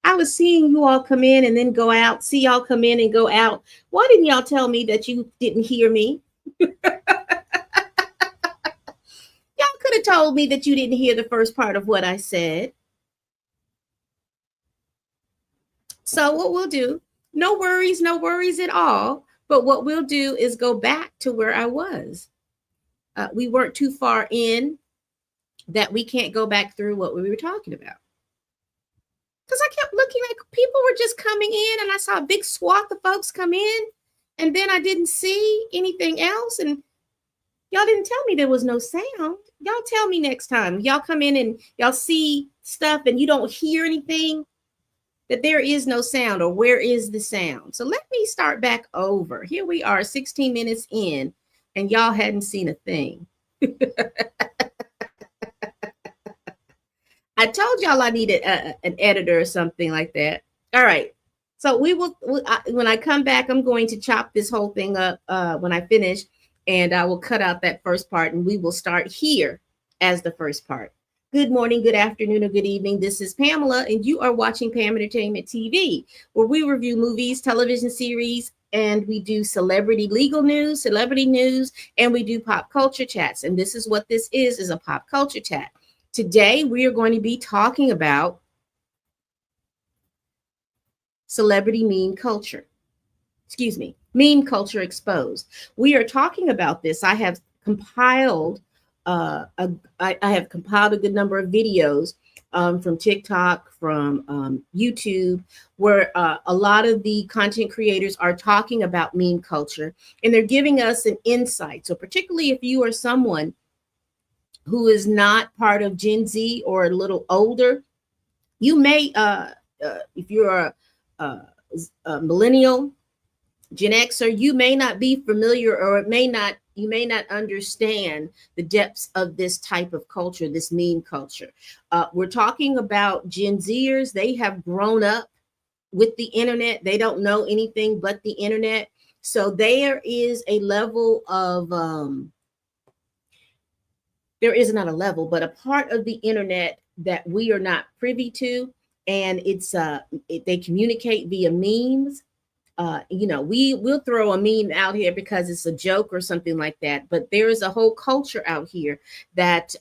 I was seeing you all come in and then go out, see y'all come in and go out. Why didn't y'all tell me that you didn't hear me? Y'all could have told me that you didn't hear the first part of what I said. So what we'll do, no worries at all. But what we'll do is go back to where I was. We weren't too far in that we can't go back through what we were talking about. Because I kept looking like people were just coming in and I saw a big swath of folks come in and then I didn't see anything else. And y'all didn't tell me there was no sound. Y'all tell me next time. Y'all come in and y'all see stuff and you don't hear anything, that there is no sound, or where is the sound? So let me start back over. Here we are 16 minutes in and y'all hadn't seen a thing. I told y'all I needed an editor or something like that. All right. So when I come back, I'm going to chop this whole thing up when I finish, and I will cut out that first part and we will start here as the first part. Good morning, good afternoon, or good evening. This is Pamela, and you are watching Pam Entertainment TV, where we review movies, television series, and we do celebrity legal news, celebrity news, and we do pop culture chats. And this is what this is a pop culture chat. Today, we are going to be talking about celebrity meme culture. Excuse me, meme culture exposed. We are talking about this. I have compiled I have compiled a good number of videos from TikTok, from YouTube, where a lot of the content creators are talking about meme culture, and they're giving us an insight. So particularly if you are someone who is not part of Gen Z or a little older, you may, if you're a millennial, Gen Xer, you may not be familiar, or you may not understand the depths of this type of culture, this meme culture. We're talking about Gen Zers. They have grown up with the internet. They don't know anything but the internet. So there is a level of, there is not a level, but a part of the internet that we are not privy to. And they communicate via memes. We'll throw a meme out here because it's a joke or something like that. But there is a whole culture out here that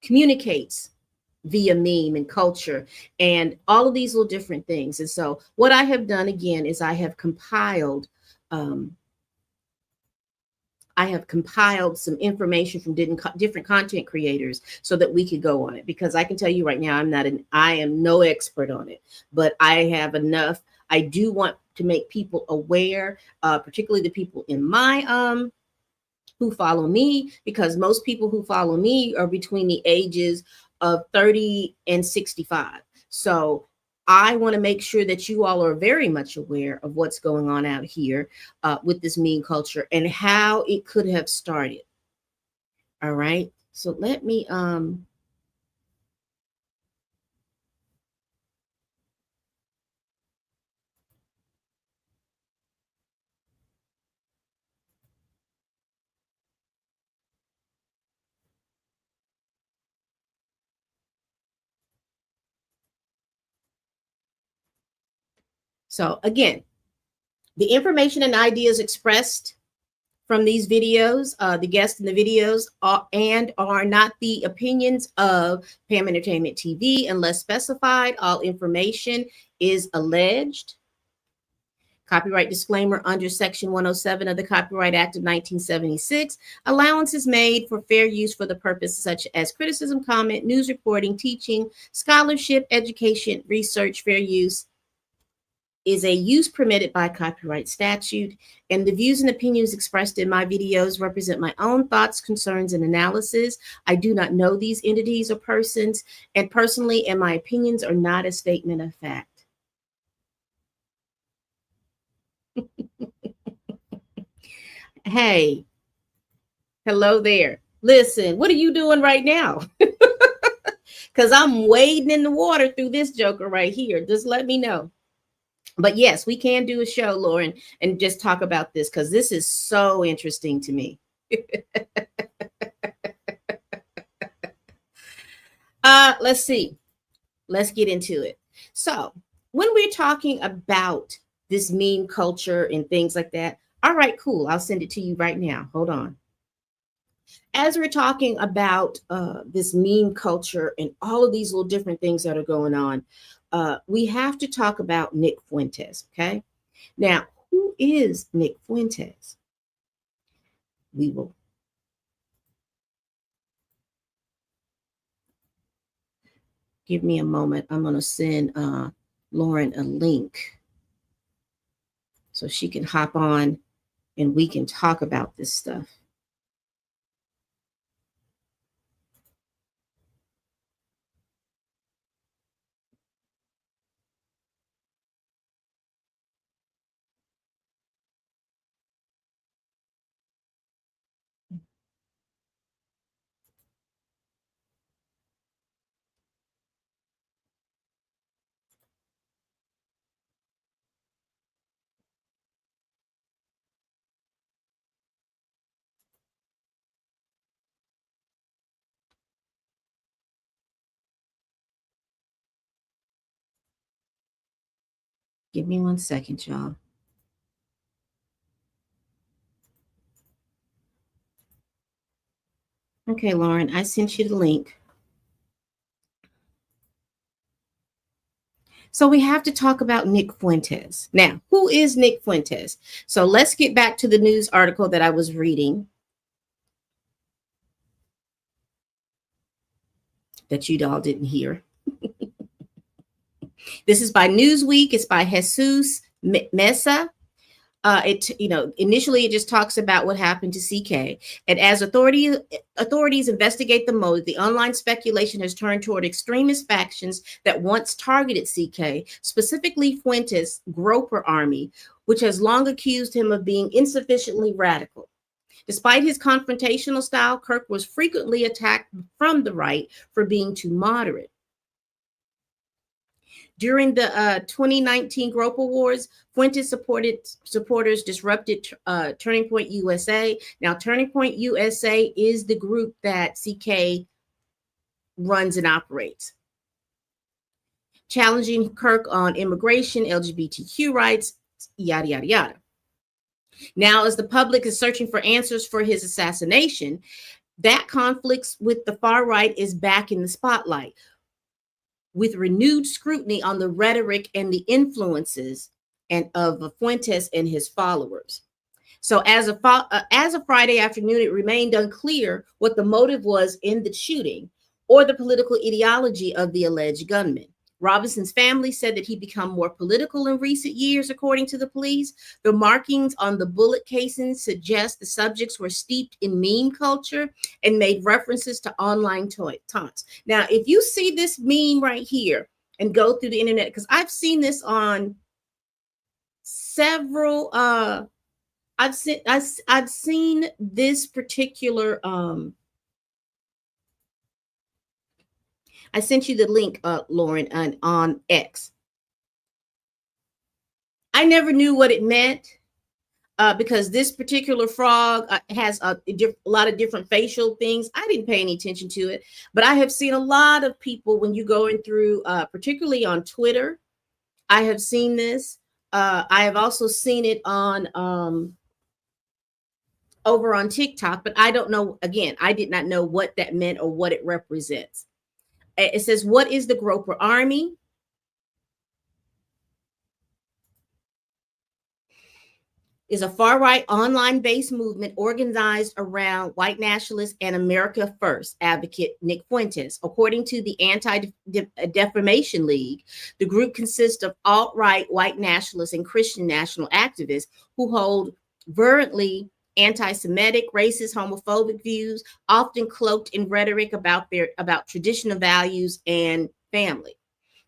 communicates via meme and culture and all of these little different things. And so what I have done again is I have compiled some information from different content creators so that we could go on it, because I can tell you right now, I am no expert on it, but I have enough. I do want to make people aware, particularly the people in my, who follow me, because most people who follow me are between the ages of 30 and 65. So I want to make sure that you all are very much aware of what's going on out here with this meme culture and how it could have started. All right. So let me so again, the information and ideas expressed from these videos, the guests in the videos are not the opinions of Pam Entertainment TV unless specified. All information is alleged. Copyright disclaimer under Section 107 of the Copyright Act of 1976. Allowance is made for fair use for the purpose such as criticism, comment, news reporting, teaching, scholarship, education, research. Fair use is a use permitted by copyright statute, and the views and opinions expressed in my videos represent my own thoughts, concerns, and analysis. I do not know these entities or persons, and personally, and my opinions are not a statement of fact. Hey, hello there. Listen, what are you doing right now? Because I'm wading in the water through this joker right here. Just let me know. But yes, we can do a show, Lauren, and just talk about this because this is so interesting to me. Let's see. Let's get into it. So, when we're talking about this meme culture and things like that, all right, cool. I'll send it to you right now. Hold on. As we're talking about this meme culture and all of these little different things that are going on, we have to talk about Nick Fuentes. Okay. Now, who is Nick Fuentes? We will give me a moment. I'm going to send Lauren a link so she can hop on and we can talk about this stuff. Give me 1 second, y'all. Okay, Lauren, I sent you the link. So we have to talk about Nick Fuentes. Now, who is Nick Fuentes? So let's get back to the news article that I was reading that you all didn't hear. This is by Newsweek. It's by Jesus Mesa. Initially it just talks about what happened to CK, and as authorities investigate the motive, the online speculation has turned toward extremist factions that once targeted CK, specifically Fuentes' Groper Army, which has long accused him of being insufficiently radical. Despite his confrontational style, Kirk was frequently attacked from the right for being too moderate. During the 2019 Groper Wars, Fuentes supporters disrupted Turning Point USA. Now, Turning Point USA is the group that CK runs and operates, challenging Kirk on immigration, LGBTQ rights, yada, yada, yada. Now, as the public is searching for answers for his assassination, that conflicts with the far right is back in the spotlight, with renewed scrutiny on the rhetoric and the influences of Fuentes and his followers. So as of Friday afternoon, it remained unclear what the motive was in the shooting or the political ideology of the alleged gunman. Robinson's family said that he'd become more political in recent years, according to the police. The markings on the bullet casings suggest the subjects were steeped in meme culture and made references to online taunts. Now, if you see this meme right here and go through the internet, because I've seen this on several, I've seen this particular I sent you the link, Lauren, on X. I never knew what it meant because this particular frog has a lot of different facial things. I didn't pay any attention to it, but I have seen a lot of people when you're going through, particularly on Twitter. I have seen this. I have also seen it on over on TikTok, but I don't know. Again, I did not know what that meant or what it represents. It says, what is the Groper Army? Is a far-right online-based movement organized around white nationalist and America First advocate Nick Fuentes. According to the Anti-Defamation League, the group consists of alt-right white nationalists and Christian national activists who hold virulently anti-Semitic, racist, homophobic views, often cloaked in rhetoric about traditional values and family.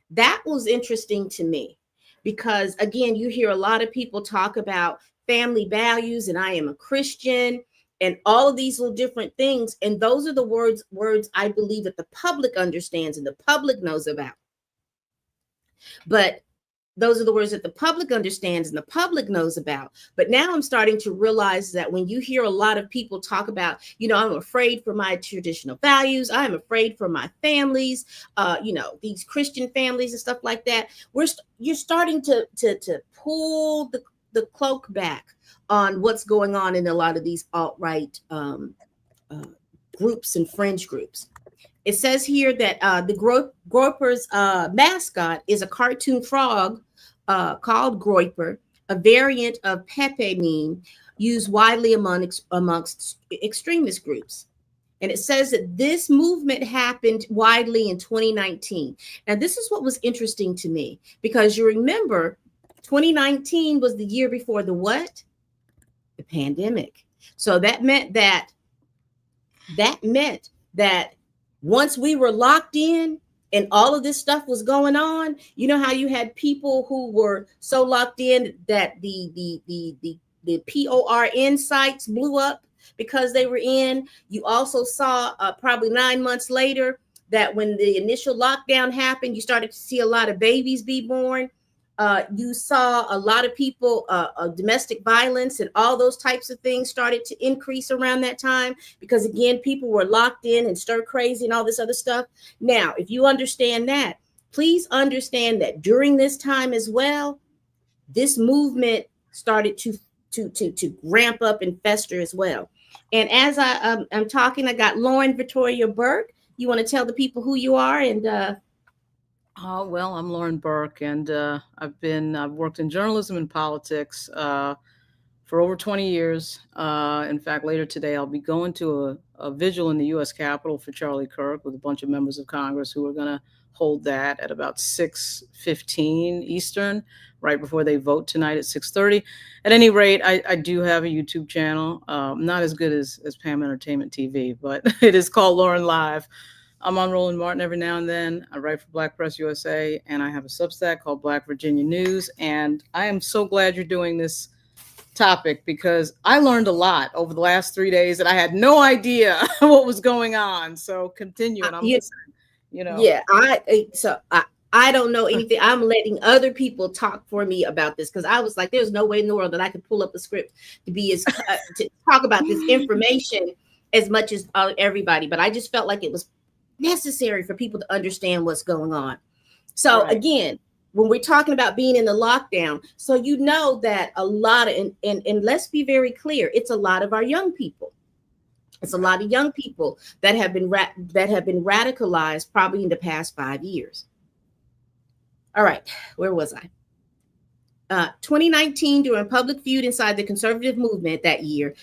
That was interesting to me because, again, you hear a lot of people talk about family values and I am a Christian and all of these little different things. And those are the words I believe that the public understands and the public knows about. But Those are the words that the public understands and the public knows about. But now I'm starting to realize that when you hear a lot of people talk about, I'm afraid for my traditional values, I'm afraid for my families, these Christian families and stuff like that, you're starting to pull the cloak back on what's going on in a lot of these alt-right groups and fringe groups. It says here that the Groyper's mascot is a cartoon frog called Groyper, a variant of Pepe meme used widely amongst extremist groups. And it says that this movement happened widely in 2019. And this is what was interesting to me, because you remember 2019 was the year before the what? The pandemic. So that meant that once we were locked in and all of this stuff was going on, you know how you had people who were so locked in that the PORN sites blew up because they were in. You also saw probably 9 months later that when the initial lockdown happened, you started to see a lot of babies be born. You saw a lot of people, domestic violence and all those types of things started to increase around that time because, again, people were locked in and stir crazy and all this other stuff. Now, if you understand that, please understand that during this time as well, this movement started to ramp up and fester as well. And as I'm talking, I got Lauren Victoria Burke. You want to tell the people who you are and well, I'm Lauren Burke, and I've worked in journalism and politics for over 20 years. In fact, later today, I'll be going to a vigil in the U.S. Capitol for Charlie Kirk with a bunch of members of Congress who are going to hold that at about 6:15 Eastern, right before they vote tonight at 6:30. At any rate, I do have a YouTube channel, not as good as Pam Entertainment TV, but it is called Lauren Live. I'm on Roland Martin every now and then. I write for Black Press USA, and I have a Substack called Black Virginia News. And I am so glad you're doing this topic because I learned a lot over the last 3 days that I had no idea what was going on. So continue, and I'm listening. Yeah, I don't know anything. I'm letting other people talk for me about this because I was like, there's no way in the world that I could pull up a script to be as to talk about this information as much as everybody. But I just felt like it was necessary for people to understand what's going on. So again, when we're talking about being in the lockdown, so you know that a lot of and let's be very clear, it's a lot of our young people. It's a lot of young people that have been radicalized probably in the past 5 years. All right, where was I? 2019, during public feud inside the conservative movement that year,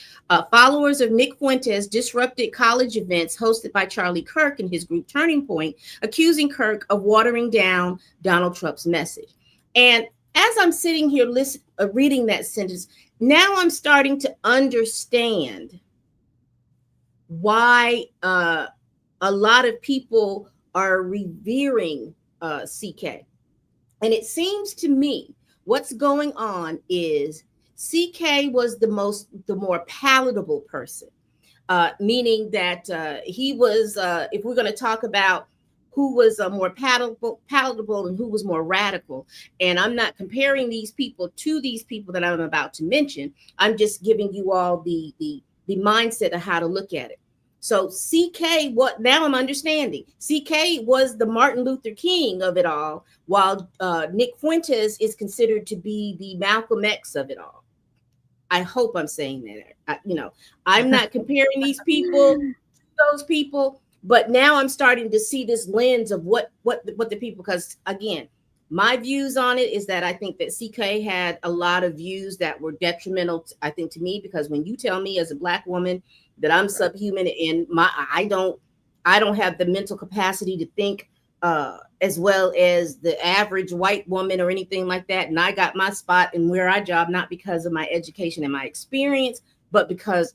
followers of Nick Fuentes disrupted college events hosted by Charlie Kirk and his group Turning Point, accusing Kirk of watering down Donald Trump's message. And as I'm sitting here reading that sentence, now I'm starting to understand why a lot of people are revering CK. And it seems to me what's going on is CK was the more palatable person, meaning that he was, if we're going to talk about who was more palatable and who was more radical, and I'm not comparing these people to these people that I'm about to mention, I'm just giving you all the mindset of how to look at it. So CK, what now I'm understanding, CK was the Martin Luther King of it all, while Nick Fuentes is considered to be the Malcolm X of it all. I hope I'm saying that. I'm not comparing these people to those people, but now I'm starting to see this lens of what the people, because again, my views on it is that I think that CK had a lot of views that were detrimental, I think, to me, because when you tell me as a Black woman that I'm subhuman and I don't have the mental capacity to think as well as the average white woman or anything like that, and I got my spot and where I job not because of my education and my experience, but because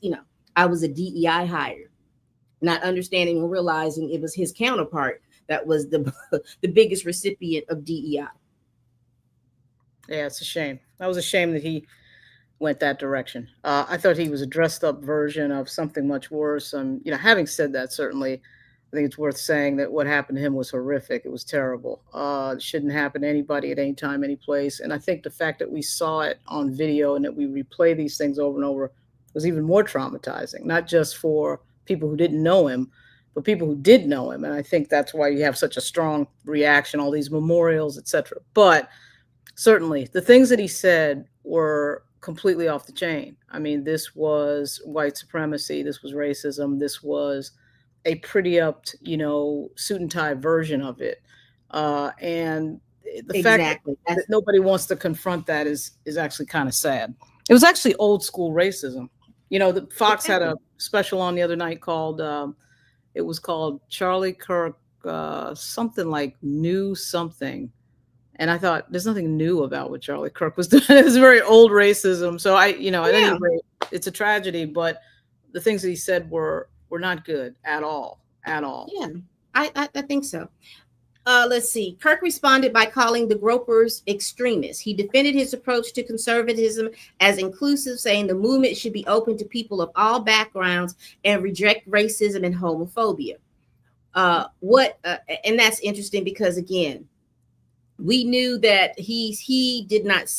I was a DEI hire, not understanding and realizing it was his counterpart that was the biggest recipient of DEI. Yeah, it's a shame. That was a shame that he went that direction. I thought he was a dressed up version of something much worse. Having said that, certainly I think it's worth saying that what happened to him was horrific. It was terrible. It shouldn't happen to anybody at any time, any place. And I think the fact that we saw it on video and that we replay these things over and over was even more traumatizing, not just for people who didn't know him, but people who did know him. And I think that's why you have such a strong reaction, all these memorials, etc. But certainly the things that he said were completely off the chain. I mean, this was white supremacy. This was racism. This was a pretty upped, suit and tie version of it. And the fact that nobody wants to confront that is actually kind of sad. It was actually old school racism. The Fox had a special on the other night called, it was called Charlie Kirk, something like New Something. And I thought there's nothing new about what Charlie Kirk was doing. It was very old racism. So at any rate, it's a tragedy, but the things that he said were not good at all. Yeah, I think so. Let's see. Kirk responded by calling the gropers extremists. He defended his approach to conservatism as inclusive, saying the movement should be open to people of all backgrounds and reject racism and homophobia. And that's interesting because, again, we knew that he did not.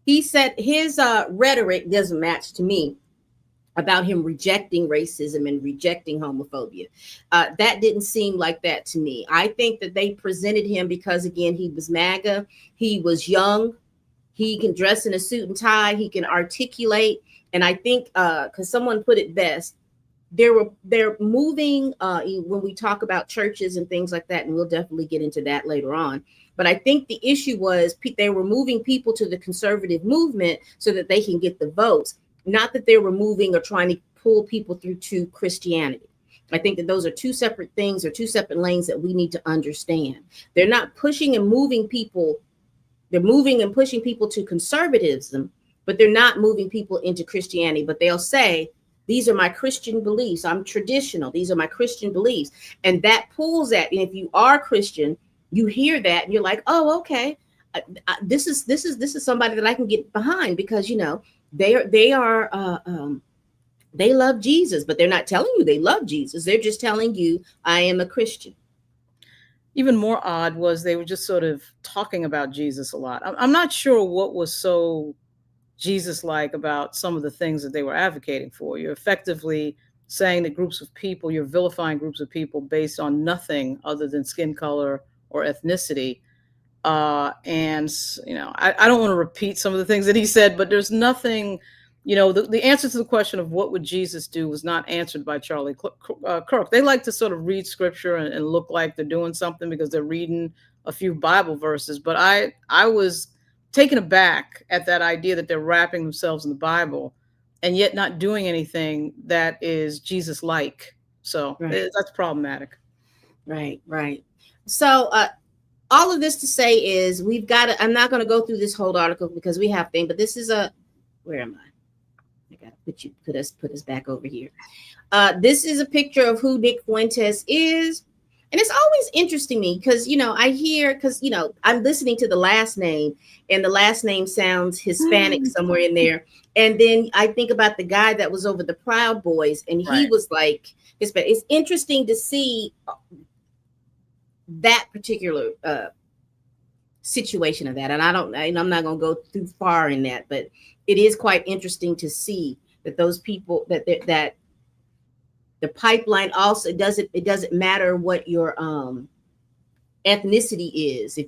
He said his rhetoric doesn't match to me about him rejecting racism and rejecting homophobia. That didn't seem like that to me. I think that they presented him because, again, he was MAGA. He was young. He can dress in a suit and tie. He can articulate. And I think because someone put it best, they're moving when we talk about churches and things like that, and we'll definitely get into that later on. But I think the issue was they were moving people to the conservative movement so that they can get the votes, not that they were moving or trying to pull people through to Christianity. I think that those are two separate things or two separate lanes that we need to understand. They're not pushing and moving people. They're moving and pushing people to conservatism, but they're not moving people into Christianity. But they'll say, these are my Christian beliefs. I'm traditional. These are my Christian beliefs. And that pulls at, and if you are Christian, you hear that and you're like, oh, okay. This is somebody that I can get behind because, they love Jesus, but they're not telling you they love Jesus. They're just telling you, I am a Christian. Even more odd was they were just sort of talking about Jesus a lot. I'm not sure what was so Jesus-like about some of the things that they were advocating for. You're effectively saying that groups of people, you're vilifying groups of people based on nothing other than skin color or ethnicity. I don't want to repeat some of the things that he said, but there's nothing, the answer to the question of what would Jesus do was not answered by Charlie Kirk. They like to sort of read scripture and look like they're doing something because they're reading a few Bible verses. But I was taken aback at that idea that they're wrapping themselves in the Bible and yet not doing anything that is Jesus-like. So that's problematic. Right. So, all of this to say is I'm not going to go through this whole article because we have things, but this is where am I? I got to put us back over here. This is a picture of who Nick Fuentes is. And it's always interesting me because, I hear, because, I'm listening to the last name and the last name sounds Hispanic somewhere in there. And then I think about the guy that was over the Proud Boys and he was like Hispanic. It's interesting to see that particular situation of that. And I'm not going to go too far in that, but it is quite interesting to see that those people that the pipeline also it doesn't matter what your ethnicity is. If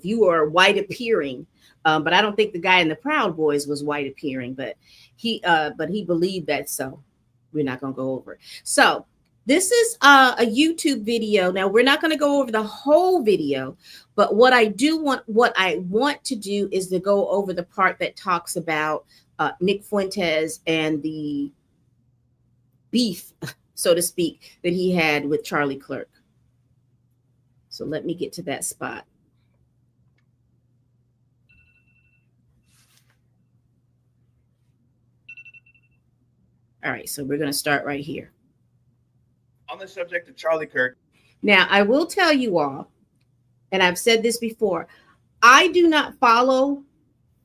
you are white appearing, but I don't think the guy in the Proud Boys was white appearing, but he believed that. So we're not going to go over it. So this is a YouTube video. Now we're not going to go over the whole video, but what I want to do is to go over the part that talks about Nick Fuentes and the beef, so to speak, that he had with Charlie Kirk. So let me get to that spot. All right, so we're going to start right here. On the subject of Charlie Kirk. Now, I will tell you all, and I've said this before, I do not follow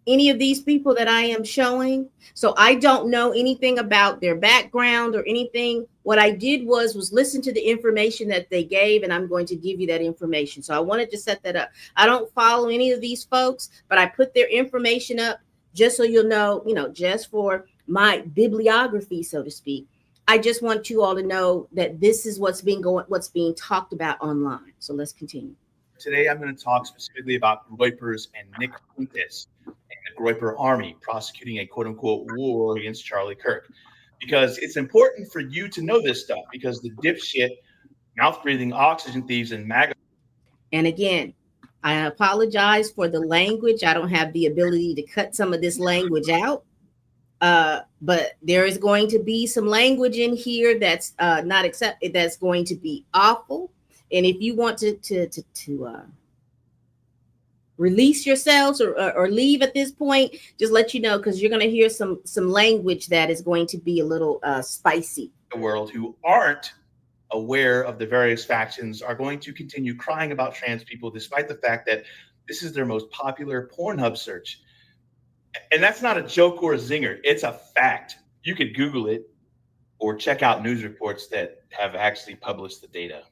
any of these people that I am showing. So I don't know anything about their background or anything. What I did was listen to the information that they gave, and I'm going to give you that information. So I wanted to set that up. I don't follow any of these folks, but I put their information up just so you'll know, just for my bibliography, so to speak. I just want you all to know that this is what's being talked about online. So let's continue. Today, I'm going to talk specifically about Groypers and Nick Fuentes and the Groyper Army prosecuting a quote-unquote war against Charlie Kirk. Because it's important for you to know this stuff, because the dipshit, mouth-breathing oxygen thieves and MAGA. And again, I apologize for the language. I don't have the ability to cut some of this language out. But there is going to be some language in here that's not accepted, that's going to be awful. And if you want to release yourselves or leave at this point, just let you know, because you're going to hear some language that is going to be a little spicy. The world who aren't aware of the various factions are going to continue crying about trans people, despite the fact that this is their most popular Pornhub search. And that's not a joke or a zinger. It's a fact. You could Google it or check out news reports that have actually published the data.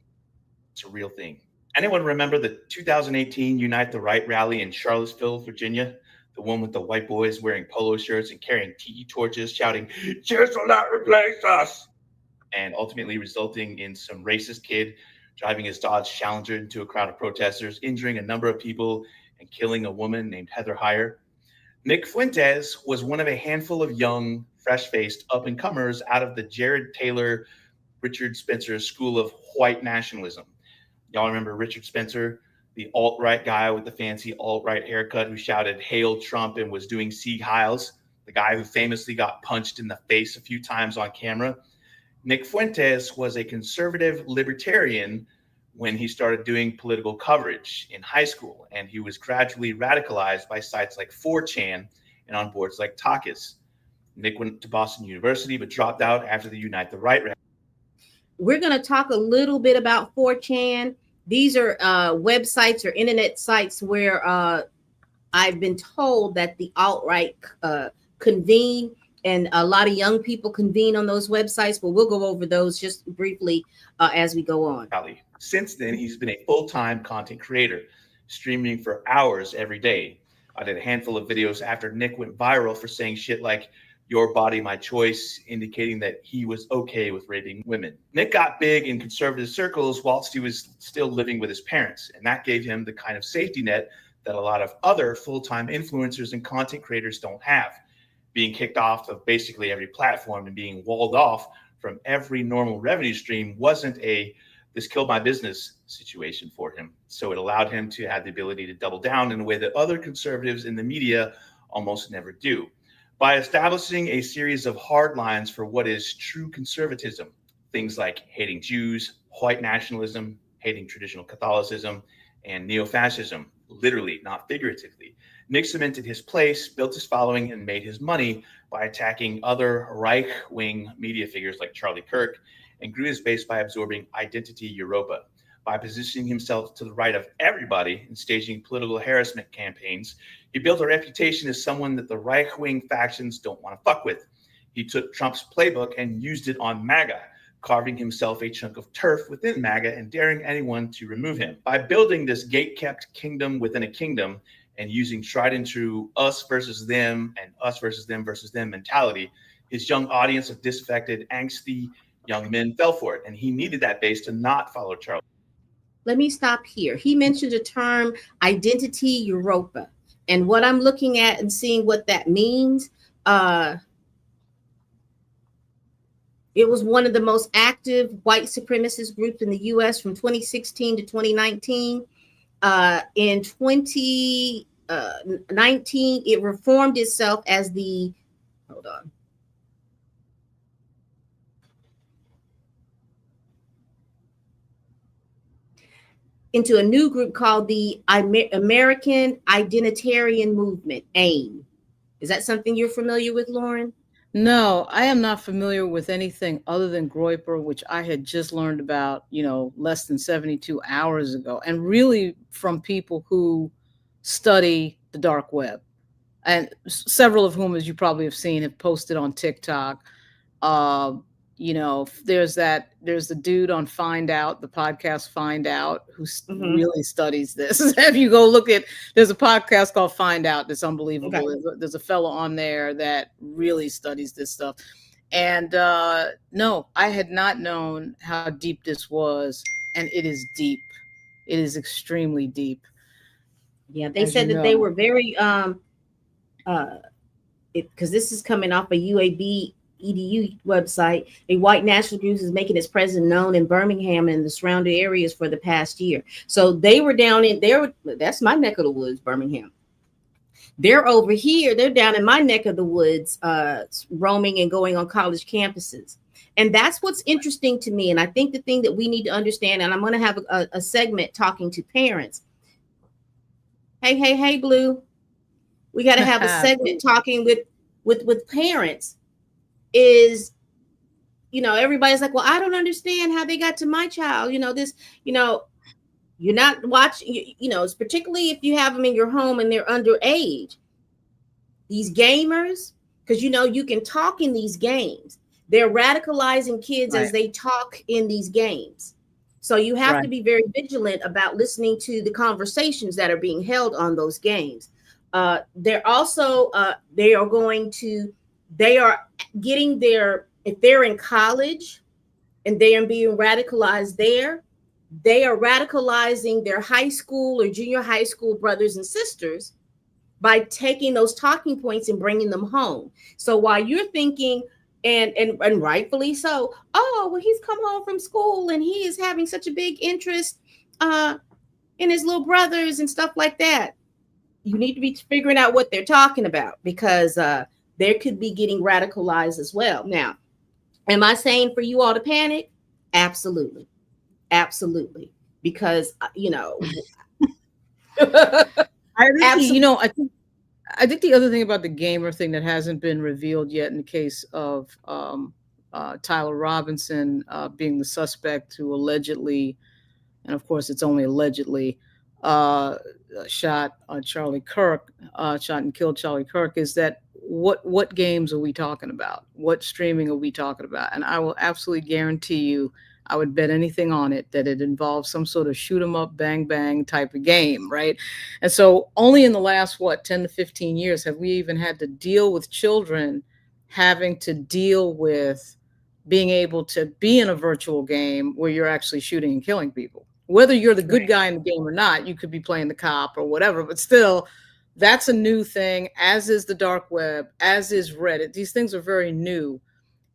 It's a real thing. Anyone remember the 2018 Unite the Right rally in Charlottesville, Virginia? The one with the white boys wearing polo shirts and carrying tiki torches, shouting, "Cheers will not replace us," and ultimately resulting in some racist kid driving his Dodge Challenger into a crowd of protesters, injuring a number of people and killing a woman named Heather Heyer. Nick Fuentes was one of a handful of young, fresh-faced up-and-comers out of the Jared Taylor, Richard Spencer School of White Nationalism. Y'all remember Richard Spencer, the alt-right guy with the fancy alt-right haircut who shouted "Hail Trump" and was doing Sieg Heils, the guy who famously got punched in the face a few times on camera? Nick Fuentes was a conservative libertarian when he started doing political coverage in high school, and he was gradually radicalized by sites like 4chan and on boards like Talkis. Nick went to Boston University but dropped out after the Unite the Right rally. We're going to talk a little bit about 4chan. These are websites or internet sites where I've been told that the alt-right convene, and a lot of young people convene on those websites, but we'll go over those just briefly as we go on. Since then, he's been a full-time content creator, streaming for hours every day. I did a handful of videos after Nick went viral for saying shit like "your body, my choice," indicating that he was okay with raping women. Nick got big in conservative circles whilst he was still living with his parents, and that gave him the kind of safety net that a lot of other full-time influencers and content creators don't have. Being kicked off of basically every platform and being walled off from every normal revenue stream wasn't a "this killed my business" situation for him. So it allowed him to have the ability to double down in a way that other conservatives in the media almost never do, by establishing a series of hard lines for what is true conservatism. Things like hating Jews, white nationalism, hating traditional Catholicism, and neo-fascism, literally, not figuratively. Nick cemented his place, built his following, and made his money by attacking other right-wing media figures like Charlie Kirk, and grew his base by absorbing Identity Europa. By positioning himself to the right of everybody and staging political harassment campaigns, he built a reputation as someone that the right-wing factions don't want to fuck with. He took Trump's playbook and used it on MAGA, carving himself a chunk of turf within MAGA and daring anyone to remove him. By building this gate-kept kingdom within a kingdom and using tried and true us versus them and us versus them mentality, his young audience of disaffected, angsty young men fell for it, and he needed that base to not follow Charlie. Let me stop here. He mentioned the term Identity Europa, and what I'm looking at and seeing what that means, it was one of the most active white supremacist groups in the U.S. from 2016 to 2019. In 2019, it reformed itself as the, hold on. Into a new group called the American Identitarian Movement, AIM. Is that something you're familiar with, Lauren? No, I am not familiar with anything other than Groyper, which I had just learned about, less than 72 hours ago, and really from people who study the dark web. and several of whom, as you probably have seen, have posted on TikTok. Uh, there's the dude on Find Out, the podcast Find Out, who Mm-hmm. really studies this. If you go look at, there's a podcast called Find Out that's unbelievable. Okay. There's a fellow on there that really studies this stuff. And no, I had not known how deep this was, and it is deep. It is extremely deep. Yeah, they said that they were very because this is coming off a UAB EDU website. A white national group is making its presence known in Birmingham and the surrounding areas for the past year. So they were down in there. That's my neck of the woods, Birmingham. They're over here. They're down in my neck of the woods, roaming and going on college campuses. And that's what's interesting to me. And I think the thing that we need to understand, and I'm going to have a segment talking to parents. Hey, Blue. We got to have a segment talking with parents. Is, everybody's like, well, I don't understand how they got to my child. You're not watching, it's particularly if you have them in your home and they're underage. These gamers, because, you can talk in these games. They're radicalizing kids as they talk in these games. So you have to be very vigilant about listening to the conversations that are being held on those games. They're also, they are getting if they're in college and they are being radicalized there, they are radicalizing their high school or junior high school brothers and sisters by taking those talking points and bringing them home. So while you're thinking, and rightfully so, oh, well, he's come home from school and he is having such a big interest in his little brothers and stuff like that. You need to be figuring out what they're talking about, because they could be getting radicalized as well. Now, am I saying for you all to panic? Absolutely. Absolutely. Because, I think the other thing about the gamer thing that hasn't been revealed yet in the case of Tyler Robinson being the suspect who allegedly, and of course it's only allegedly, shot Charlie Kirk, shot and killed Charlie Kirk, is that what games are we talking about? What streaming are we talking about? And I will absolutely guarantee you, I would bet anything on it that it involves some sort of shoot 'em up, bang, bang type of game, right? And so only in the last, 10 to 15 years have we even had to deal with children having to deal with being able to be in a virtual game where you're actually shooting and killing people. Whether you're the good guy in the game or not, you could be playing the cop or whatever, but still, that's a new thing, as is the dark web, as is Reddit. These things are very new.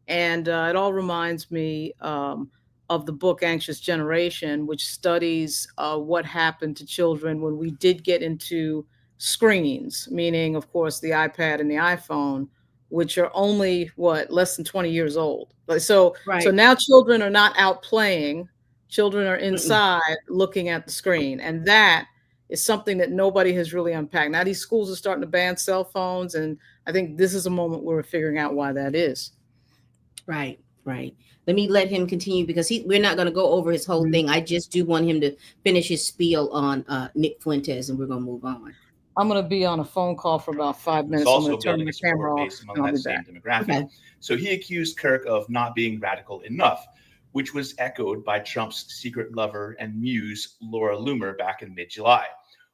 And it all reminds me of the book Anxious Generation, which studies what happened to children when we did get into screens, meaning, of course, the iPad and the iPhone, which are only, less than 20 years old. So now children are not out playing. Children are inside looking at the screen. And that is something that nobody has really unpacked. Now these schools are starting to ban cell phones. And I think this is a moment where we're figuring out why that is. Right. Let me let him continue, because we're not going to go over his whole thing. I just do want him to finish his spiel on Nick Fuentes, and we're going to move on. I'm going to be on a phone call for about 5 minutes. He's also building a support base among that same demographic. Okay. So he accused Kirk of not being radical enough, which was echoed by Trump's secret lover and muse, Laura Loomer, back in mid-July.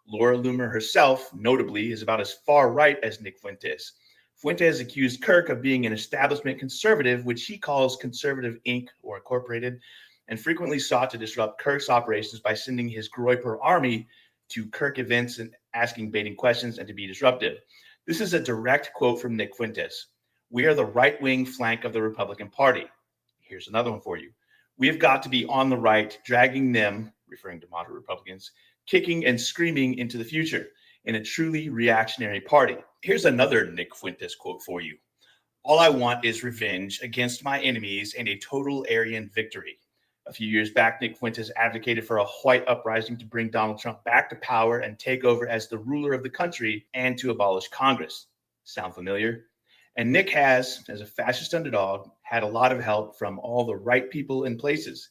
Laura Loomer herself, notably, is about as far right as Nick Fuentes. Fuentes accused Kirk of being an establishment conservative, which he calls Conservative Inc. or Incorporated, and frequently sought to disrupt Kirk's operations by sending his Groyper army to Kirk events and asking baiting questions and to be disruptive. This is a direct quote from Nick Fuentes. "We are the right-wing flank of the Republican Party." Here's another one for you. "We have got to be on the right, dragging them," referring to moderate Republicans, "kicking and screaming into the future in a truly reactionary party." Here's another Nick Fuentes quote for you. "All I want is revenge against my enemies and a total Aryan victory." A few years back, Nick Fuentes advocated for a white uprising to bring Donald Trump back to power and take over as the ruler of the country and to abolish Congress. Sound familiar? And Nick has, as a fascist underdog, had a lot of help from all the right people and places.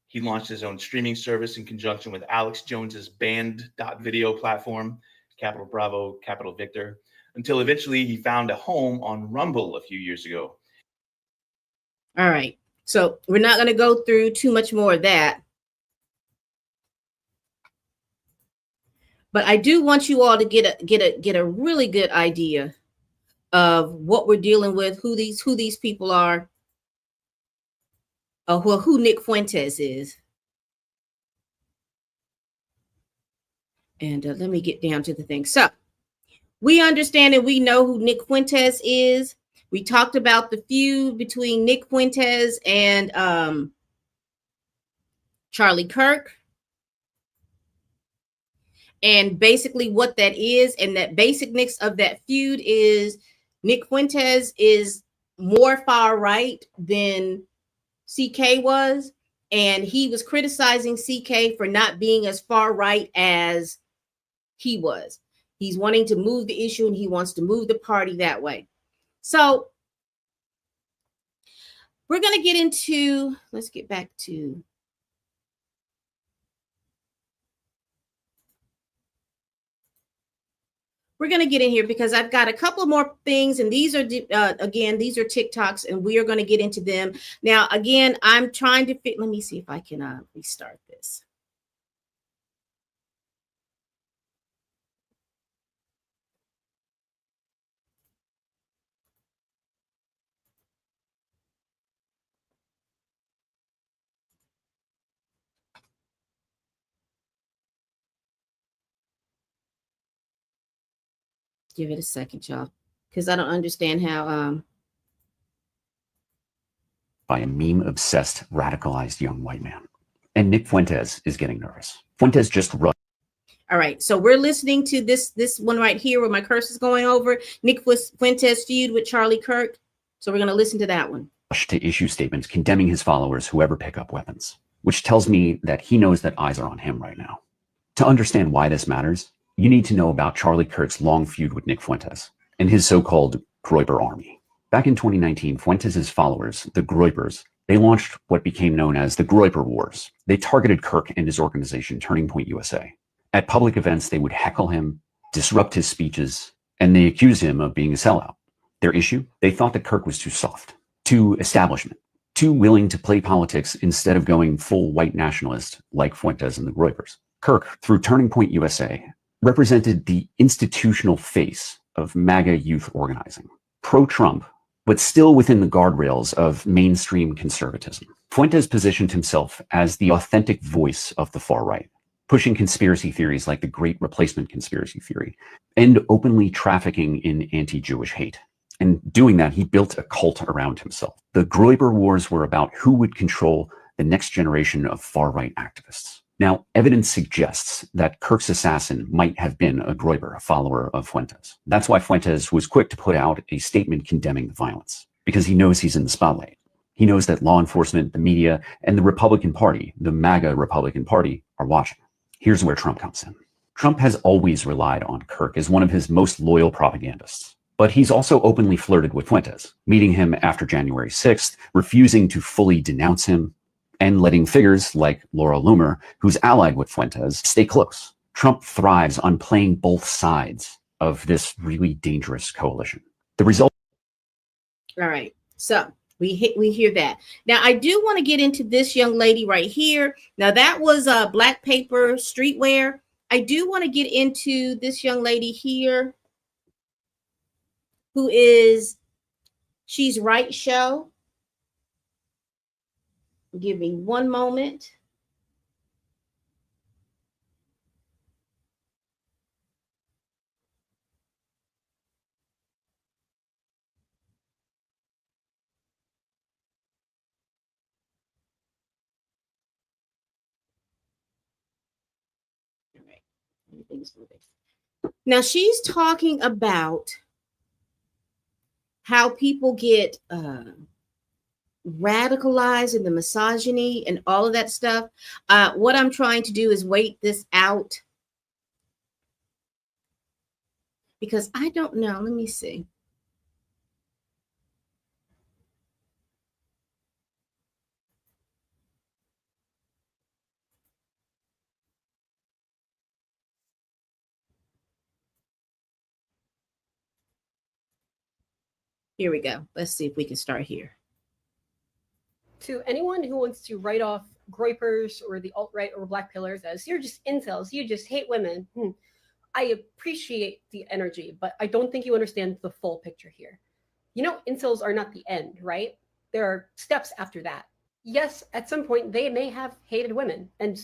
He launched his own streaming service in conjunction with Alex Jones's Band.video platform, Capital Bravo, Capital Victor. until eventually he found a home on Rumble a few years ago. All right. So we're not going to go through too much more of that. But I do want you all to get a really good idea of what we're dealing with, who these people are, who Nick Fuentes is. And let me get down to the thing. So we understand and we know who Nick Fuentes is. We talked about the feud between Nick Fuentes and Charlie Kirk. And basically what that is, and that basicness of that feud is Nick Fuentes is more far right than CK was. And he was criticizing CK for not being as far right as he was. He's wanting to move the issue and he wants to move the party that way. So we're going to get into, let's get back to, we're going to get in here because I've got a couple more things, and these are, again, these are TikToks, and we are going to get into them. Now, again, I'm trying to let me see if I can restart this. Give it a second, y'all, because I don't understand how. By a meme-obsessed, radicalized young white man. And Nick Fuentes is getting nervous. Fuentes just rushed. All right, so we're listening to this one right here where my curse is going over. Nick Fuentes feud with Charlie Kirk. So we're going to listen to that one. To issue statements condemning his followers who ever pick up weapons, which tells me that he knows that eyes are on him right now. To understand why this matters, you need to know about Charlie Kirk's long feud with Nick Fuentes and his so-called Groyper army. Back in 2019, Fuentes' followers, the Groypers, they launched what became known as the Groyper Wars. They targeted Kirk and his organization, Turning Point USA. At public events, they would heckle him, disrupt his speeches, and they accused him of being a sellout. Their issue? They thought that Kirk was too soft, too establishment, too willing to play politics instead of going full white nationalist like Fuentes and the Groypers. Kirk, through Turning Point USA, represented the institutional face of MAGA youth organizing, pro-Trump, but still within the guardrails of mainstream conservatism. Fuentes positioned himself as the authentic voice of the far right, pushing conspiracy theories like the Great Replacement conspiracy theory, and openly trafficking in anti-Jewish hate. And doing that, he built a cult around himself. The Groyper Wars were about who would control the next generation of far-right activists. Now, evidence suggests that Kirk's assassin might have been a Groyper, a follower of Fuentes. That's why Fuentes was quick to put out a statement condemning the violence, because he knows he's in the spotlight. He knows that law enforcement, the media, and the Republican Party, the MAGA Republican Party, are watching. Here's where Trump comes in. Trump has always relied on Kirk as one of his most loyal propagandists. But he's also openly flirted with Fuentes, meeting him after January 6th, refusing to fully denounce him, and letting figures like Laura Loomer, who's allied with Fuentes, stay close. Trump thrives on playing both sides of this really dangerous coalition. The result. All right, so we hear that. Now, I do want to get into this young lady right here. Now, that was Black Paper Streetwear. I do want to get into this young lady here, who is She's Right Show. Give me one moment. All right, everything's moving. Now she's talking about how people get radicalized in the misogyny and all of that stuff. What I'm trying to do is wait this out because I don't know. Let me see. Here we go. Let's see if we can start here. To anyone who wants to write off Groypers or the alt-right or black pillars as you're just incels, you just hate women, I appreciate the energy, but I don't think you understand the full picture here. You know, incels are not the end, right? There are steps after that. Yes, at some point they may have hated women, and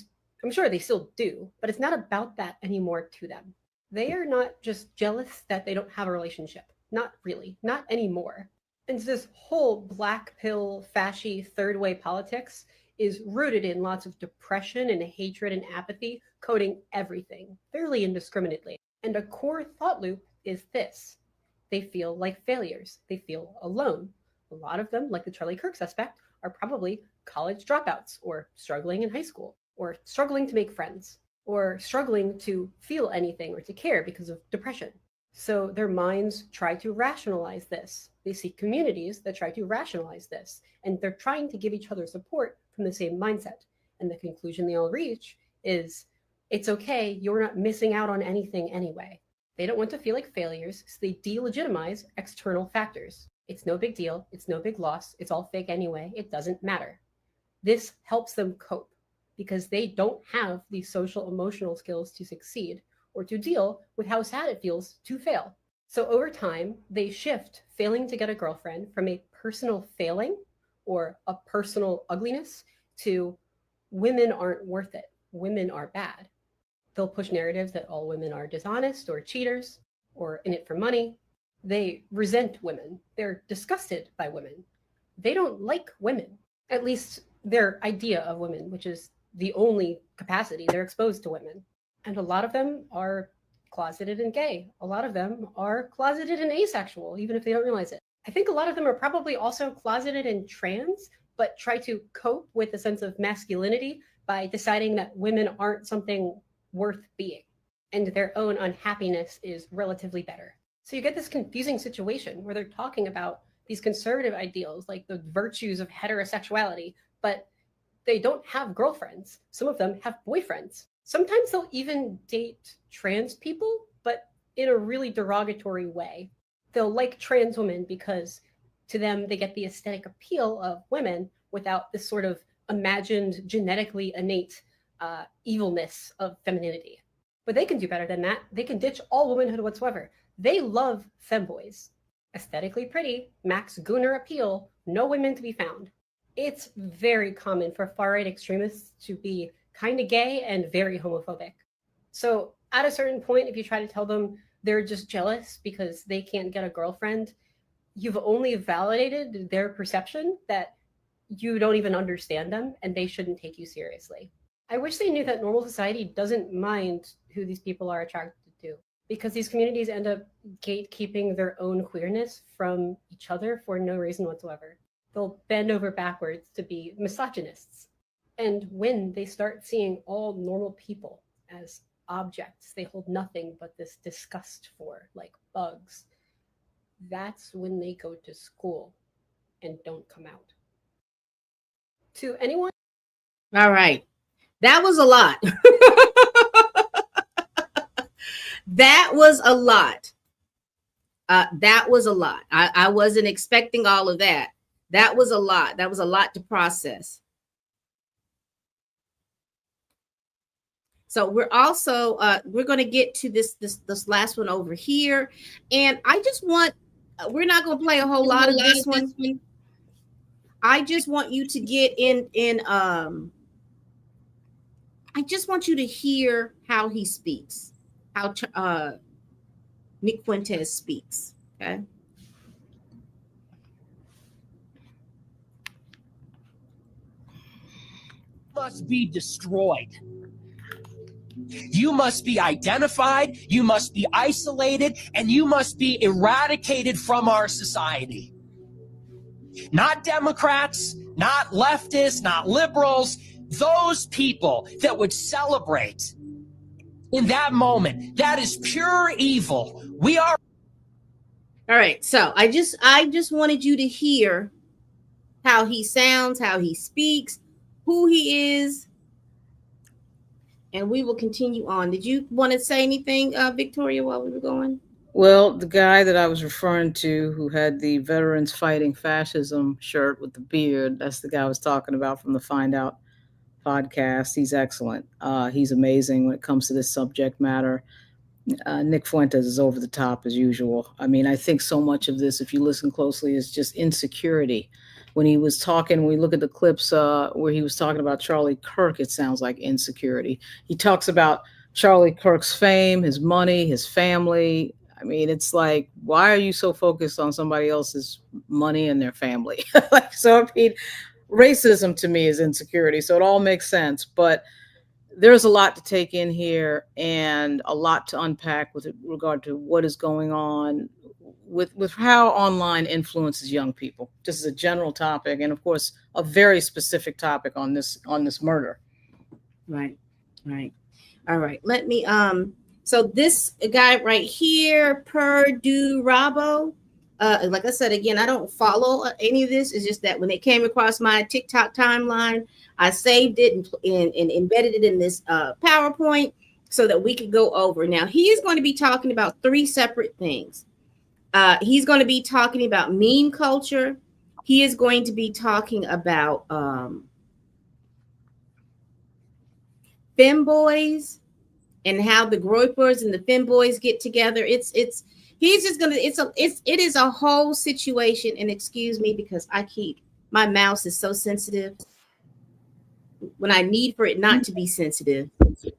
I'm sure they still do, but it's not about that anymore to them. They are not just jealous that they don't have a relationship. Not really, not anymore. And this whole black pill, fashy, third way politics is rooted in lots of depression and hatred and apathy, coding everything fairly indiscriminately. And a core thought loop is this: they feel like failures, they feel alone. A lot of them, like the Charlie Kirk suspect, are probably college dropouts or struggling in high school or struggling to make friends or struggling to feel anything or to care because of depression. So their minds try to rationalize this. They seek communities that try to rationalize this, and they're trying to give each other support from the same mindset. And the conclusion they all reach is, it's okay, you're not missing out on anything anyway. They don't want to feel like failures, so they delegitimize external factors. It's no big deal, it's no big loss, it's all fake anyway, it doesn't matter. This helps them cope because they don't have the social emotional skills to succeed or to deal with how sad it feels to fail. So over time, they shift failing to get a girlfriend from a personal failing or a personal ugliness to women aren't worth it, women are bad. They'll push narratives that all women are dishonest or cheaters or in it for money. They resent women. They're disgusted by women. They don't like women, at least their idea of women, which is the only capacity they're exposed to women. And a lot of them are closeted and gay. A lot of them are closeted and asexual, even if they don't realize it. I think a lot of them are probably also closeted and trans, but try to cope with a sense of masculinity by deciding that women aren't something worth being, and their own unhappiness is relatively better. So you get this confusing situation where they're talking about these conservative ideals, like the virtues of heterosexuality, but they don't have girlfriends. Some of them have boyfriends. Sometimes they'll even date trans people, but in a really derogatory way. They'll like trans women because to them, they get the aesthetic appeal of women without this sort of imagined, genetically innate evilness of femininity. But they can do better than that. They can ditch all womanhood whatsoever. They love femboys. Aesthetically pretty, max Gooner appeal, no women to be found. It's very common for far-right extremists to be kind of gay and very homophobic. So at a certain point, if you try to tell them they're just jealous because they can't get a girlfriend, you've only validated their perception that you don't even understand them and they shouldn't take you seriously. I wish they knew that normal society doesn't mind who these people are attracted to, because these communities end up gatekeeping their own queerness from each other for no reason whatsoever. They'll bend over backwards to be misogynists. And when they start seeing all normal people as objects they hold nothing but this disgust for, like bugs, that's when they go to school and don't come out. To anyone? All right. That was a lot. That was a lot. That was a lot. I wasn't expecting all of that. That was a lot. That was a lot to process. So we're also we're going to get to this last one over here, and I just want, we're not going to play a whole lot of this one. I just want you to get in I just want you to hear how he speaks, how Nick Fuentes speaks. Okay. Must be destroyed. You must be identified, you must be isolated, and you must be eradicated from our society. Not Democrats, not leftists, not liberals, those people that would celebrate in that moment. That is pure evil. We are. All right. So I just wanted you to hear how he sounds, how he speaks, who he is, and we will continue on. Did you want to say anything, Victoria, while we were going? Well, the guy that I was referring to who had the Veterans Fighting Fascism shirt with the beard, that's the guy I was talking about from the Find Out podcast. He's excellent. He's amazing when it comes to this subject matter. Nick Fuentes is over the top as usual. I mean, I think so much of this, if you listen closely, is just insecurity. When he was talking, when we look at the clips where he was talking about Charlie Kirk, it sounds like insecurity. He talks about Charlie Kirk's fame, his money, his family. I mean, it's like, why are you so focused on somebody else's money and their family? Like, so, I mean, racism to me is insecurity. So it all makes sense. But there's a lot to take in here and a lot to unpack with regard to what is going on with how online influences young people. Just as a general topic, and of course, a very specific topic on this murder. Right. All right. Let me so this guy right here, Purdue Rabo, like I said again, I don't follow any of this. It's just that when it came across my TikTok timeline, I saved it and embedded it in this PowerPoint so that we could go over. Now, he is going to be talking about 3 separate things. He's going to be talking about meme culture. He is going to be talking about femboys and how the Groypers and the femboys get together. It is a whole situation. And excuse me, because my mouse is so sensitive when I need for it not to be sensitive. You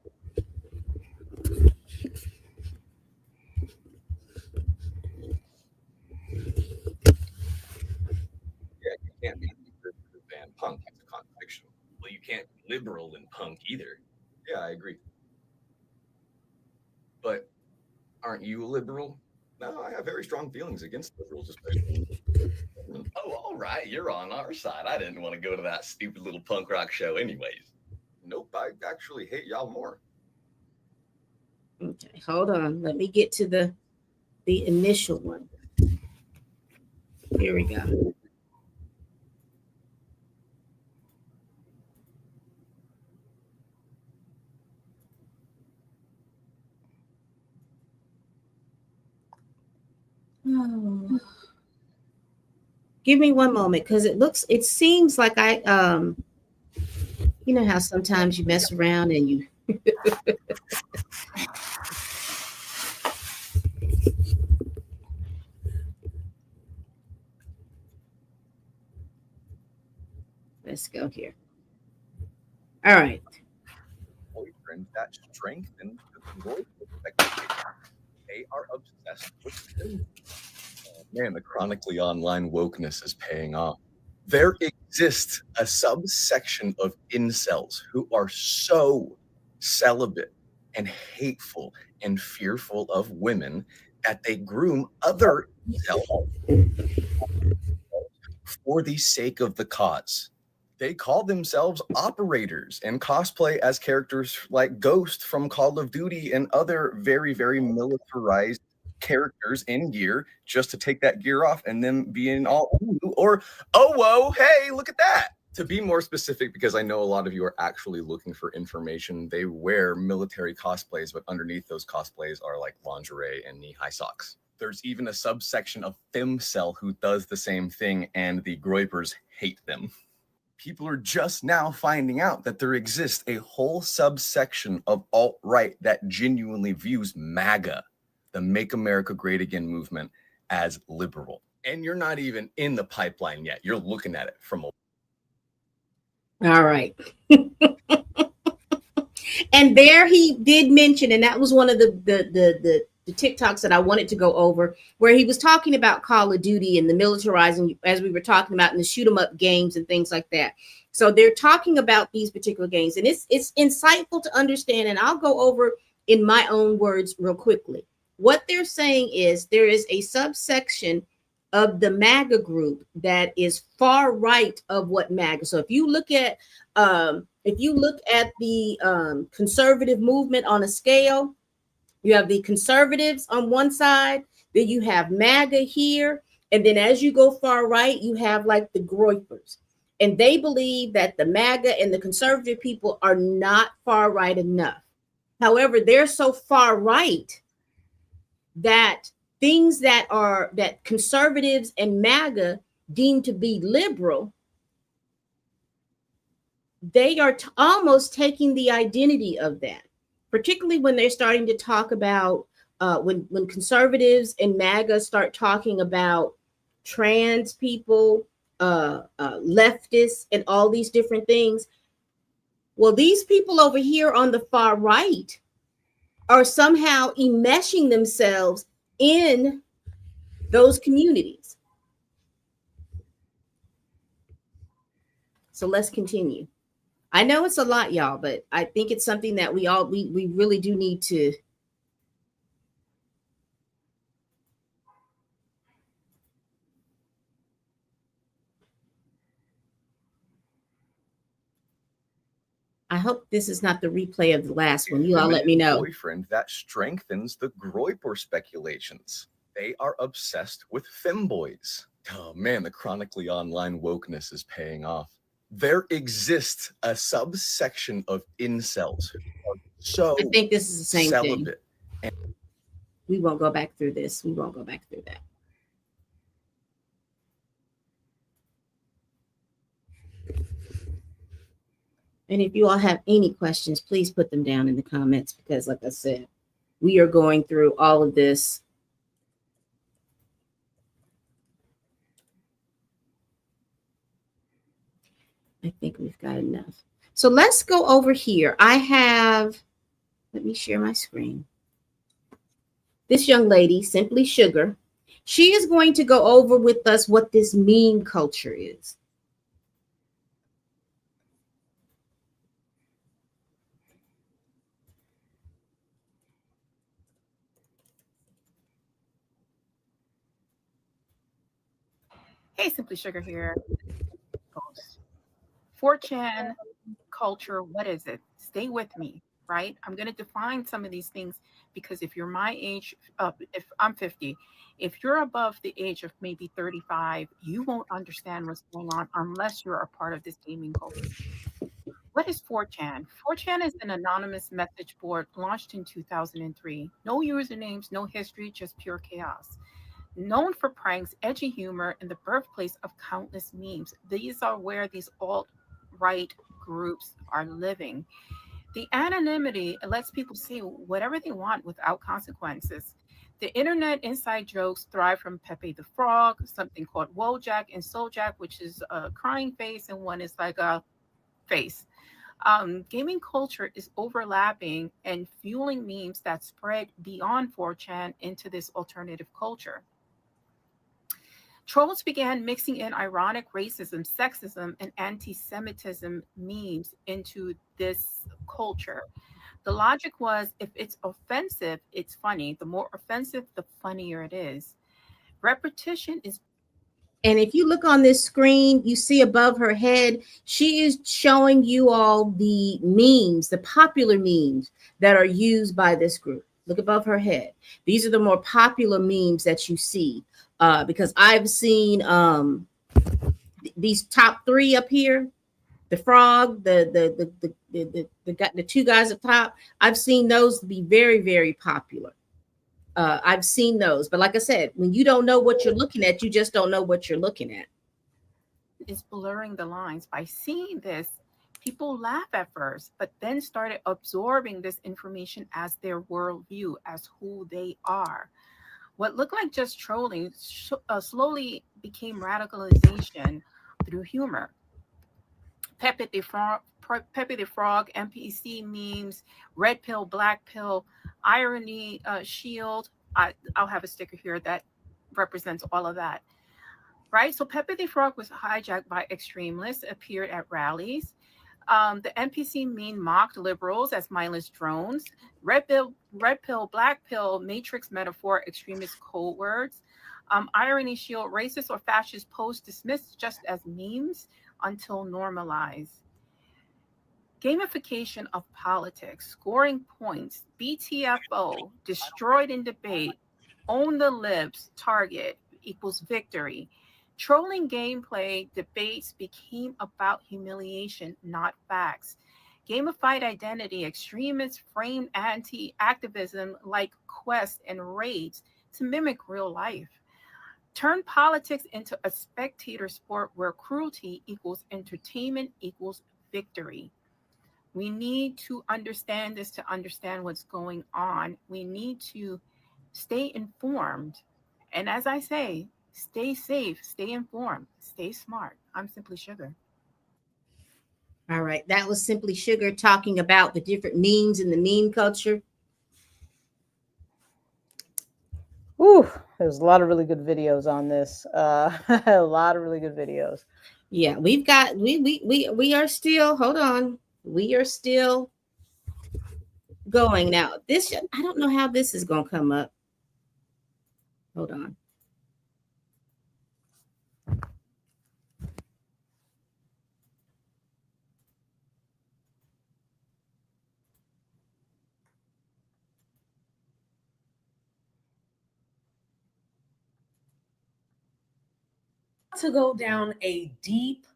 can't be conservative and punk. It's a contradiction. Well, you can't be liberal and punk either. Yeah, I agree. But aren't you a liberal? No, I have very strong feelings against liberals, especially. Oh, all right. You're on our side. I didn't want to go to that stupid little punk rock show anyways. Nope, I actually hate y'all more. Okay, hold on. Let me get to the initial one. Here we go. Oh. Give me one moment, because it seems like I you know how sometimes you mess around and you let's go here. All right. Boyfriend that strengthened the boy. They are obsessed with them. Oh, man, the chronically online wokeness is paying off. There exists a subsection of incels who are so celibate and hateful and fearful of women that they groom other incels for the sake of the cause. They call themselves operators and cosplay as characters like Ghost from Call of Duty and other very, very militarized characters in gear just to take that gear off and then be in all or, oh, whoa, hey, look at that. To be more specific, because I know a lot of you are actually looking for information, they wear military cosplays, but underneath those cosplays are like lingerie and knee-high socks. There's even a subsection of femcel who does the same thing, and the Groypers hate them. People are just now finding out that there exists a whole subsection of alt-right that genuinely views MAGA, the Make America Great Again movement, as liberal. And you're not even in the pipeline yet. You're looking at it from a... All right. And there he did mention, and that was one of the TikToks that I wanted to go over, where he was talking about Call of Duty and the militarizing, as we were talking about, in the shoot 'em up games and things like that. So they're talking about these particular games, and it's insightful to understand. And I'll go over in my own words real quickly. What they're saying is there is a subsection of the MAGA group that is far right of what MAGA. So if you look at the conservative movement on a scale, you have the conservatives on one side, then you have MAGA here, and then as you go far right, you have like the Groypers. And they believe that the MAGA and the conservative people are not far right enough. However, they're so far right that things that conservatives and MAGA deem to be liberal, they are almost taking the identity of that, particularly when they're starting to talk about when conservatives and MAGA start talking about trans people, leftists, and all these different things. Well, these people over here on the far right are somehow enmeshing themselves in those communities. So let's continue. I know it's a lot, y'all, but I think it's something that we really do need to. I hope this is not the replay of the last one. You all let me know. Boyfriend that strengthens the Groyper speculations. They are obsessed with femboys. Oh man, the chronically online wokeness is paying off. There exists a subsection of incels who are so I think this is the same celibate. thing. We won't go back through this. We won't go back through that. And if you all have any questions, please put them down in the comments, because like I said, we are going through all of this. I think we've got enough. So let's go over here. Let me share my screen. This young lady, Simply Sugar, she is going to go over with us what this meme culture is. Hey, Simply Sugar here. 4chan culture, what is it? Stay with me, right? I'm going to define some of these things, because if you're my age, if I'm 50, if you're above the age of maybe 35, you won't understand what's going on unless you're a part of this gaming culture. What is 4chan? 4chan is an anonymous message board launched in 2003. No usernames, no history, just pure chaos. Known for pranks, edgy humor, and the birthplace of countless memes. These are where these alt-right groups are living. The anonymity lets people say whatever they want without consequences. The internet inside jokes thrive from Pepe the Frog, something called Wojak, and Sojak, which is a crying face, and one is like a face. Gaming culture is overlapping and fueling memes that spread beyond 4chan into this alternative culture. Trolls began mixing in ironic racism, sexism, and anti-Semitism memes into this culture. The logic was, if it's offensive, it's funny. The more offensive, the funnier it is. Repetition is. And if you look on this screen, you see above her head, she is showing you all the memes, the popular memes that are used by this group. Look above her head. These are the more popular memes that you see. Because I've seen these top three up here, the frog, the two guys up top. I've seen those be very, very popular. I've seen those, but like I said, when you don't know what you're looking at, you just don't know what you're looking at. Is blurring the lines. By seeing this, people laugh at first, but then started absorbing this information as their worldview, as who they are. What looked like just trolling slowly became radicalization through humor. Pepe the Frog, NPC memes, red pill, black pill, irony shield. I'll have a sticker here that represents all of that. Right? So Pepe the Frog was hijacked by extremists, appeared at rallies. The NPC meme mocked liberals as mindless drones. Red pill, black pill, matrix metaphor, extremist code words. Irony shield, racist or fascist posts dismissed just as memes until normalized. Gamification of politics, scoring points, BTFO, destroyed in debate, own the libs, target equals victory. Trolling gameplay debates became about humiliation, not facts. Gamified identity, extremists framed anti-activism like quests and raids to mimic real life. Turn politics into a spectator sport where cruelty equals entertainment equals victory. We need to understand this to understand what's going on. We need to stay informed. And as I say, stay safe, stay informed, stay smart. I'm Simply Sugar. All right. That was Simply Sugar talking about the different memes in the meme culture. Ooh, there's a lot of really good videos on this. A lot of really good videos. Yeah, we've got we are still, hold on. We are still going now. This, I don't know how this is going to come up. Hold on. To go down a deep,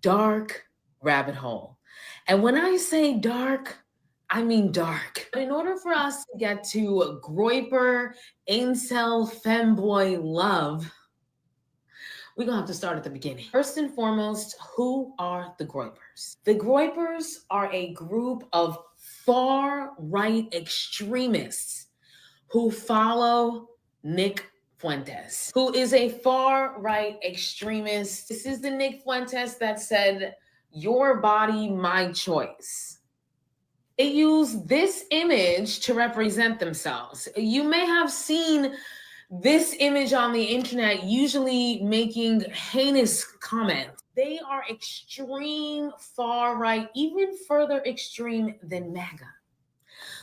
dark rabbit hole. And when I say dark, I mean dark. But in order for us to get to Groyper, incel, femboy love, we're gonna have to start at the beginning. First and foremost, who are the Groypers? The Groypers are a group of far-right extremists who follow Nick Fuentes, who is a far-right extremist. This is the Nick Fuentes that said, "Your body, my choice." They use this image to represent themselves. You may have seen this image on the internet, usually making heinous comments. They are extreme far-right, even further extreme than MAGA.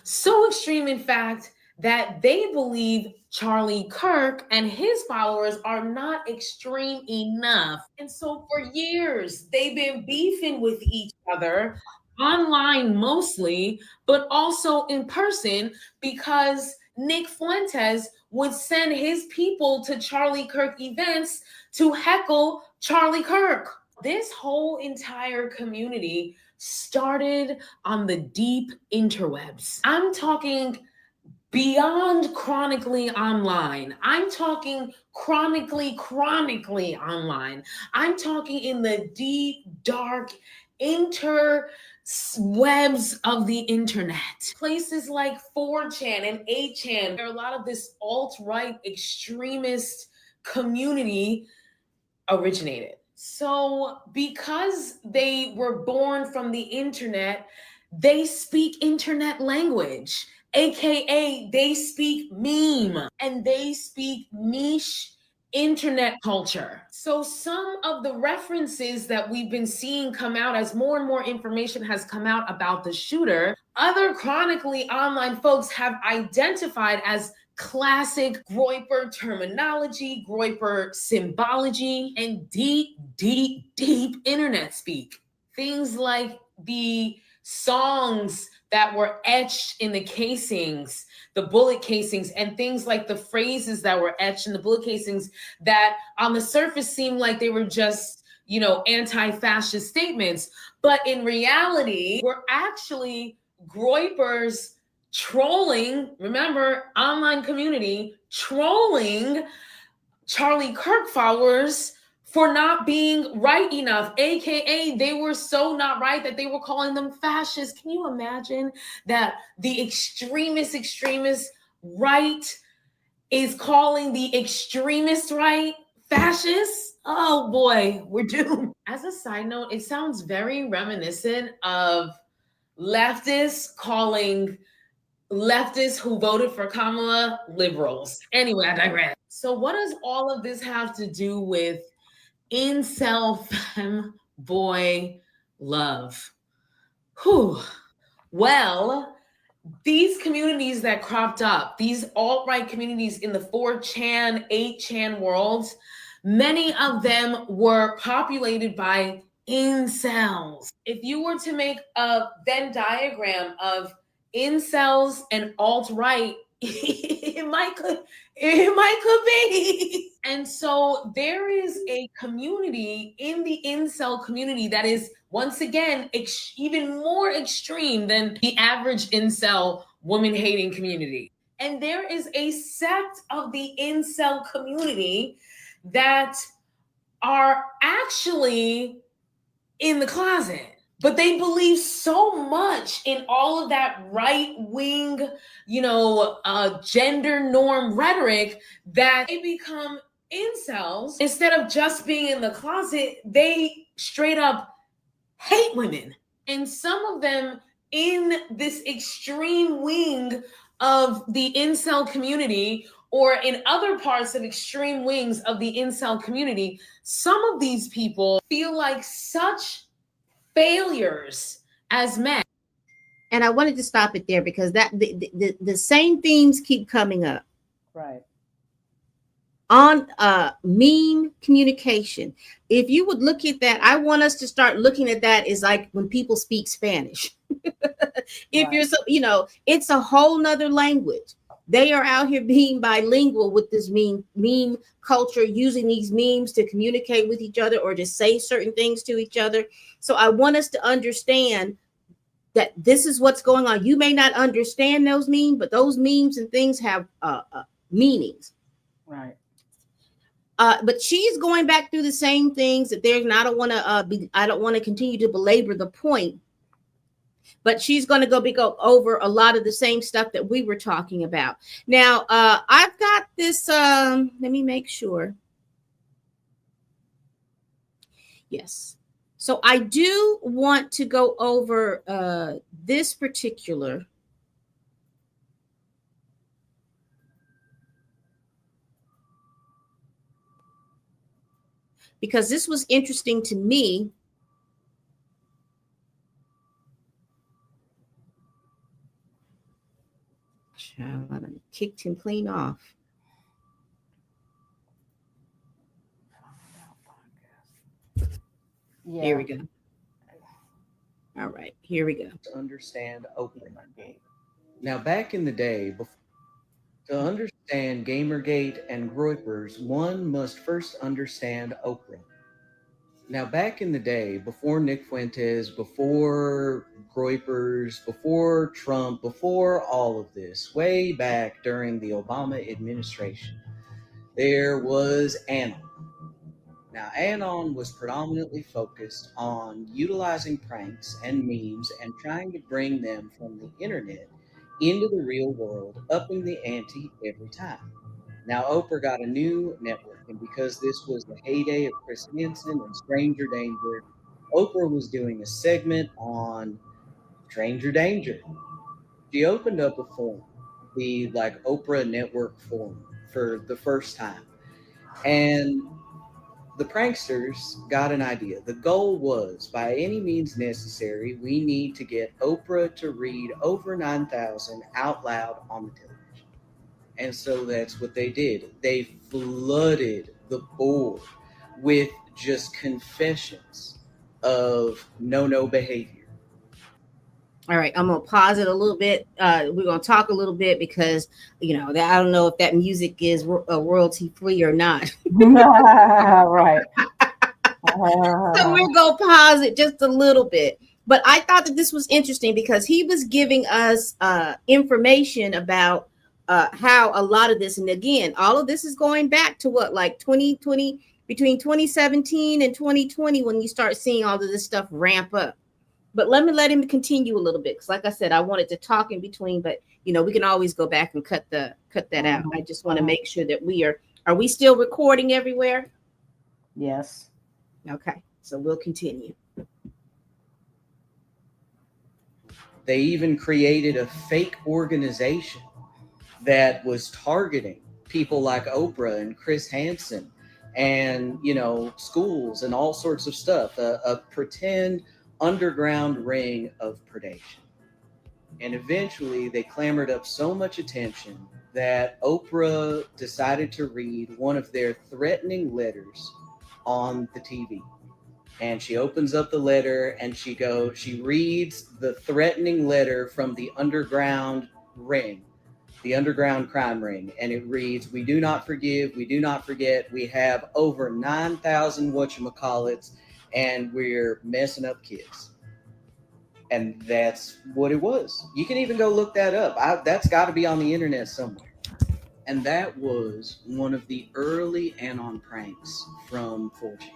So extreme, in fact, that they believe Charlie Kirk and his followers are not extreme enough. And so for years, they've been beefing with each other, online mostly, but also in person, because Nick Fuentes would send his people to Charlie Kirk events to heckle Charlie Kirk. This whole entire community started on the deep interwebs. I'm talking beyond chronically online. I'm talking chronically online. I'm talking in the deep, dark interwebs of the internet. Places like 4chan and 8chan, where a lot of this alt-right extremist community originated. So because they were born from the internet, they speak internet language. AKA, they speak meme and they speak niche internet culture. So some of the references that we've been seeing come out as more and more information has come out about the shooter, other chronically online folks have identified as classic Groyper terminology, Groyper symbology, and deep internet speak. Things like the songs that were etched in the casings, the bullet casings, and things like the phrases that were etched in the bullet casings that on the surface seemed like they were just, anti-fascist statements. But in reality, were actually Groypers trolling, remember, online community, trolling Charlie Kirk followers for not being right enough, AKA they were so not right that they were calling them fascists. Can you imagine that the extremist right is calling the extremist right fascists? Oh boy, we're doomed. As a side note, it sounds very reminiscent of leftists calling leftists who voted for Kamala liberals. Anyway, I digress. So what does all of this have to do with incel femboy love? Whew. Well, these communities that cropped up, these alt-right communities in the 4chan, 8chan worlds, many of them were populated by incels. If you were to make a Venn diagram of incels and alt-right, it might could be. And so there is a community in the incel community that is, once again, even more extreme than the average incel woman-hating community. And there is a sect of the incel community that are actually in the closet. But they believe so much in all of that right-wing, gender norm rhetoric that they become incels. Instead of just being in the closet, they straight up hate women. And some of them in this extreme wing of the incel community, or in other parts of extreme wings of the incel community, some of these people feel like such failures as men. And I wanted to stop it there because that the same themes keep coming up. Right. On meme communication. If you would look at that, I want us to start looking at that as like when people speak Spanish. If you're so, it's a whole nother language. They are out here being bilingual with this meme culture, using these memes to communicate with each other or to say certain things to each other. So I want us to understand that this is what's going on. You may not understand those memes, but those memes and things have meanings. Right. But she's going back through the same things that there's. And I don't want to continue to belabor the point. But she's going to go over a lot of the same stuff that we were talking about. Now, I've got this. Let me make sure. Yes. So I do want to go over this particular. Because this was interesting to me. I kicked him clean off. Yeah. Here we go. All right, here we go. To understand Oprah. Now, back in the day, to understand Gamergate and Groypers, one must first understand Oprah. Now, back in the day, before Nick Fuentes, before Groypers, before Trump, before all of this, way back during the Obama administration, there was Anon. Now, Anon was predominantly focused on utilizing pranks and memes and trying to bring them from the internet into the real world, upping the ante every time. Now, Oprah got a new network, and because this was the heyday of Chris Hansen and Stranger Danger, Oprah was doing a segment on Stranger Danger. She opened up a forum, the Oprah Network forum, for the first time. And the pranksters got an idea. The goal was, by any means necessary, we need to get Oprah to read over 9,000 out loud on the television. And so that's what they did. They flooded the board with just confessions of no behavior. All right, I'm going to pause it a little bit. We're going to talk a little bit because, I don't know if that music is royalty free or not. Right. So we're going to pause it just a little bit. But I thought that this was interesting because he was giving us information about how a lot of this, and again, all of this is going back to what, like 2020, between 2017 and 2020, when you start seeing all of this stuff ramp up. But let him continue a little bit, because like I said, I wanted to talk in between, but we can always go back and cut that out. I just want to make sure that are we still recording everywhere? Yes. Okay, so we'll continue. They even created a fake organization that was targeting people like Oprah and Chris Hansen and, schools and all sorts of stuff, a pretend underground ring of predation. And eventually they clamored up so much attention that Oprah decided to read one of their threatening letters on the TV. And she opens up the letter and she reads the threatening letter from the underground ring, the underground crime ring. And it reads, "We do not forgive, we do not forget. We have over 9,000 whatchamacallits, and we're messing up kids." And that's what it was. You can even go look that up. That's got to be on the internet somewhere. And that was one of the early Anon pranks from 4chan.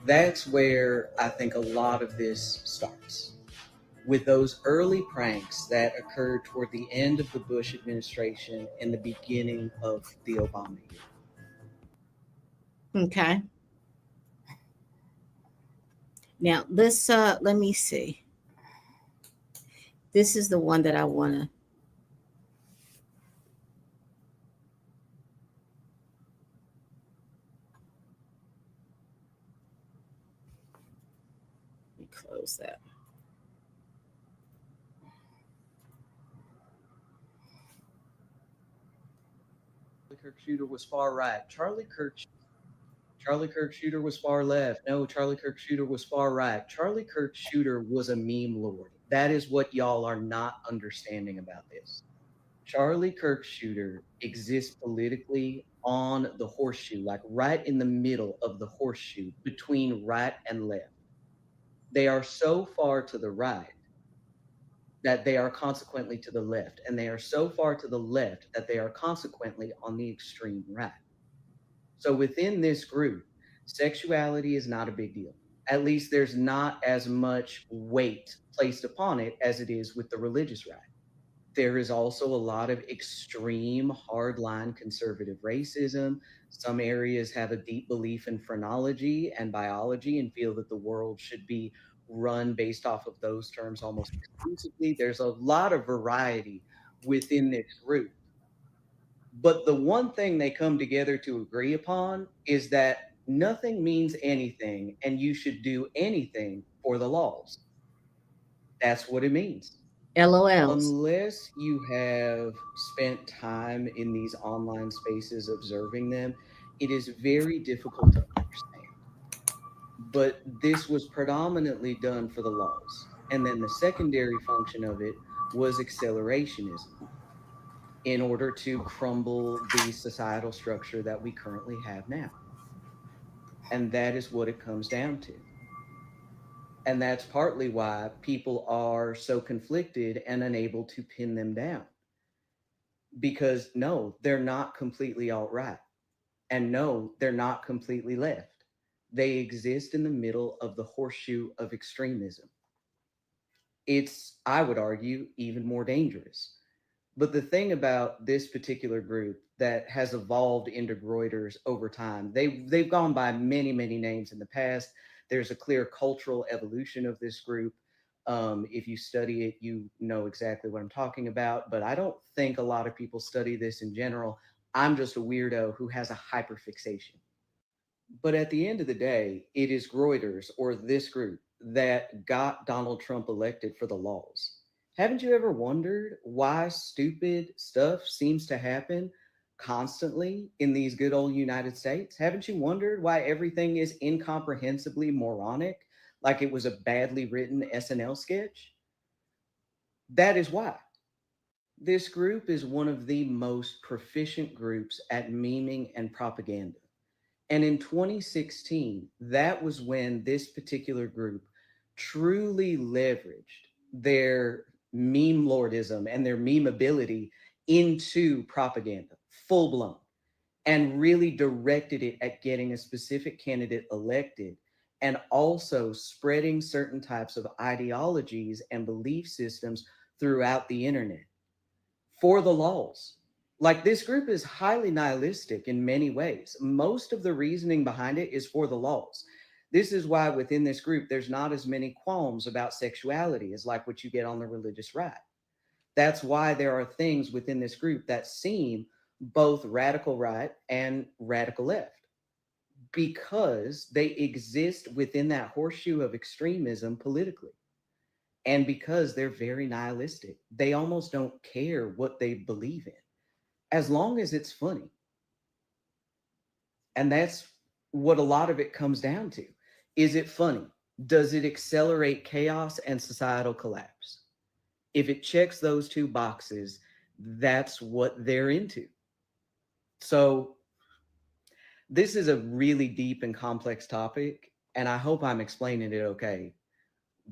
That's where I think a lot of this starts. With those early pranks that occurred toward the end of the Bush administration and the beginning of the Obama year. Okay. Now this let me see. This is the one that I want to. Close that. Charlie Kirk Shooter was far right. Charlie Kirk Shooter was far left. No, Charlie Kirk Shooter was far right. Charlie Kirk Shooter was a meme lord. That is what y'all are not understanding about this. Charlie Kirk Shooter exists politically on the horseshoe, like right in the middle of the horseshoe between right and left. They are so far to the right that they are consequently to the left, and they are so far to the left that they are consequently on the extreme right. So within this group, sexuality is not a big deal. At least there's not as much weight placed upon it as it is with the religious right. There is also a lot of extreme hardline conservative racism. Some areas have a deep belief in phrenology and biology and feel that the world should be run based off of those terms almost exclusively. There's a lot of variety within this group. But the one thing they come together to agree upon is that nothing means anything and you should do anything for the laws. That's what it means. LOLs. Unless you have spent time in these online spaces observing them, it is very difficult to understand. But this was predominantly done for the laws. And then the secondary function of it was accelerationism in order to crumble the societal structure that we currently have now. And that is what it comes down to. And that's partly why people are so conflicted and unable to pin them down. Because no, they're not completely alt-right. And no, they're not completely left. They exist in the middle of the horseshoe of extremism. It's, I would argue, even more dangerous. But the thing about this particular group that has evolved into Reuters over time, they've gone by many, many names in the past. There's a clear cultural evolution of this group. If you study it, you know exactly what I'm talking about. But I don't think a lot of people study this in general. I'm just a weirdo who has a hyperfixation. But at the end of the day, it is Reuters or this group that got Donald Trump elected for the laws. Haven't you ever wondered why stupid stuff seems to happen constantly in these good old United States? Haven't you wondered why everything is incomprehensibly moronic, like it was a badly written SNL sketch? That is why. This group is one of the most proficient groups at memeing and propaganda. And in 2016, that was when this particular group truly leveraged their meme lordism and their meme ability into propaganda, full blown, and really directed it at getting a specific candidate elected and also spreading certain types of ideologies and belief systems throughout the internet for the laws. Like, this group is highly nihilistic in many ways. Most of the reasoning behind it is for the laws. This is why within this group, there's not as many qualms about sexuality as like what you get on the religious right. That's why there are things within this group that seem both radical right and radical left, because they exist within that horseshoe of extremism politically. And because they're very nihilistic, they almost don't care what they believe in, as long as it's funny. And that's what a lot of it comes down to. Is it funny? Does it accelerate chaos and societal collapse? If it checks those two boxes, that's what they're into. So this is a really deep and complex topic, and I hope I'm explaining it okay.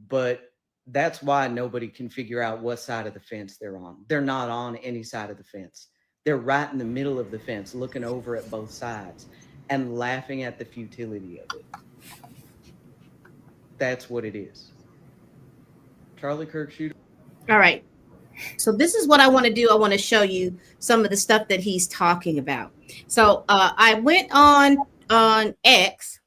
But That's why nobody can figure out what side of the fence they're on. They're not on any side of the fence. They're right in the middle of the fence, looking over at both sides and laughing at the futility of it. That's what it is. Charlie Kirk shooter. All right. So this is what I want to do. I want to show you some of the stuff that he's talking about. So I went on X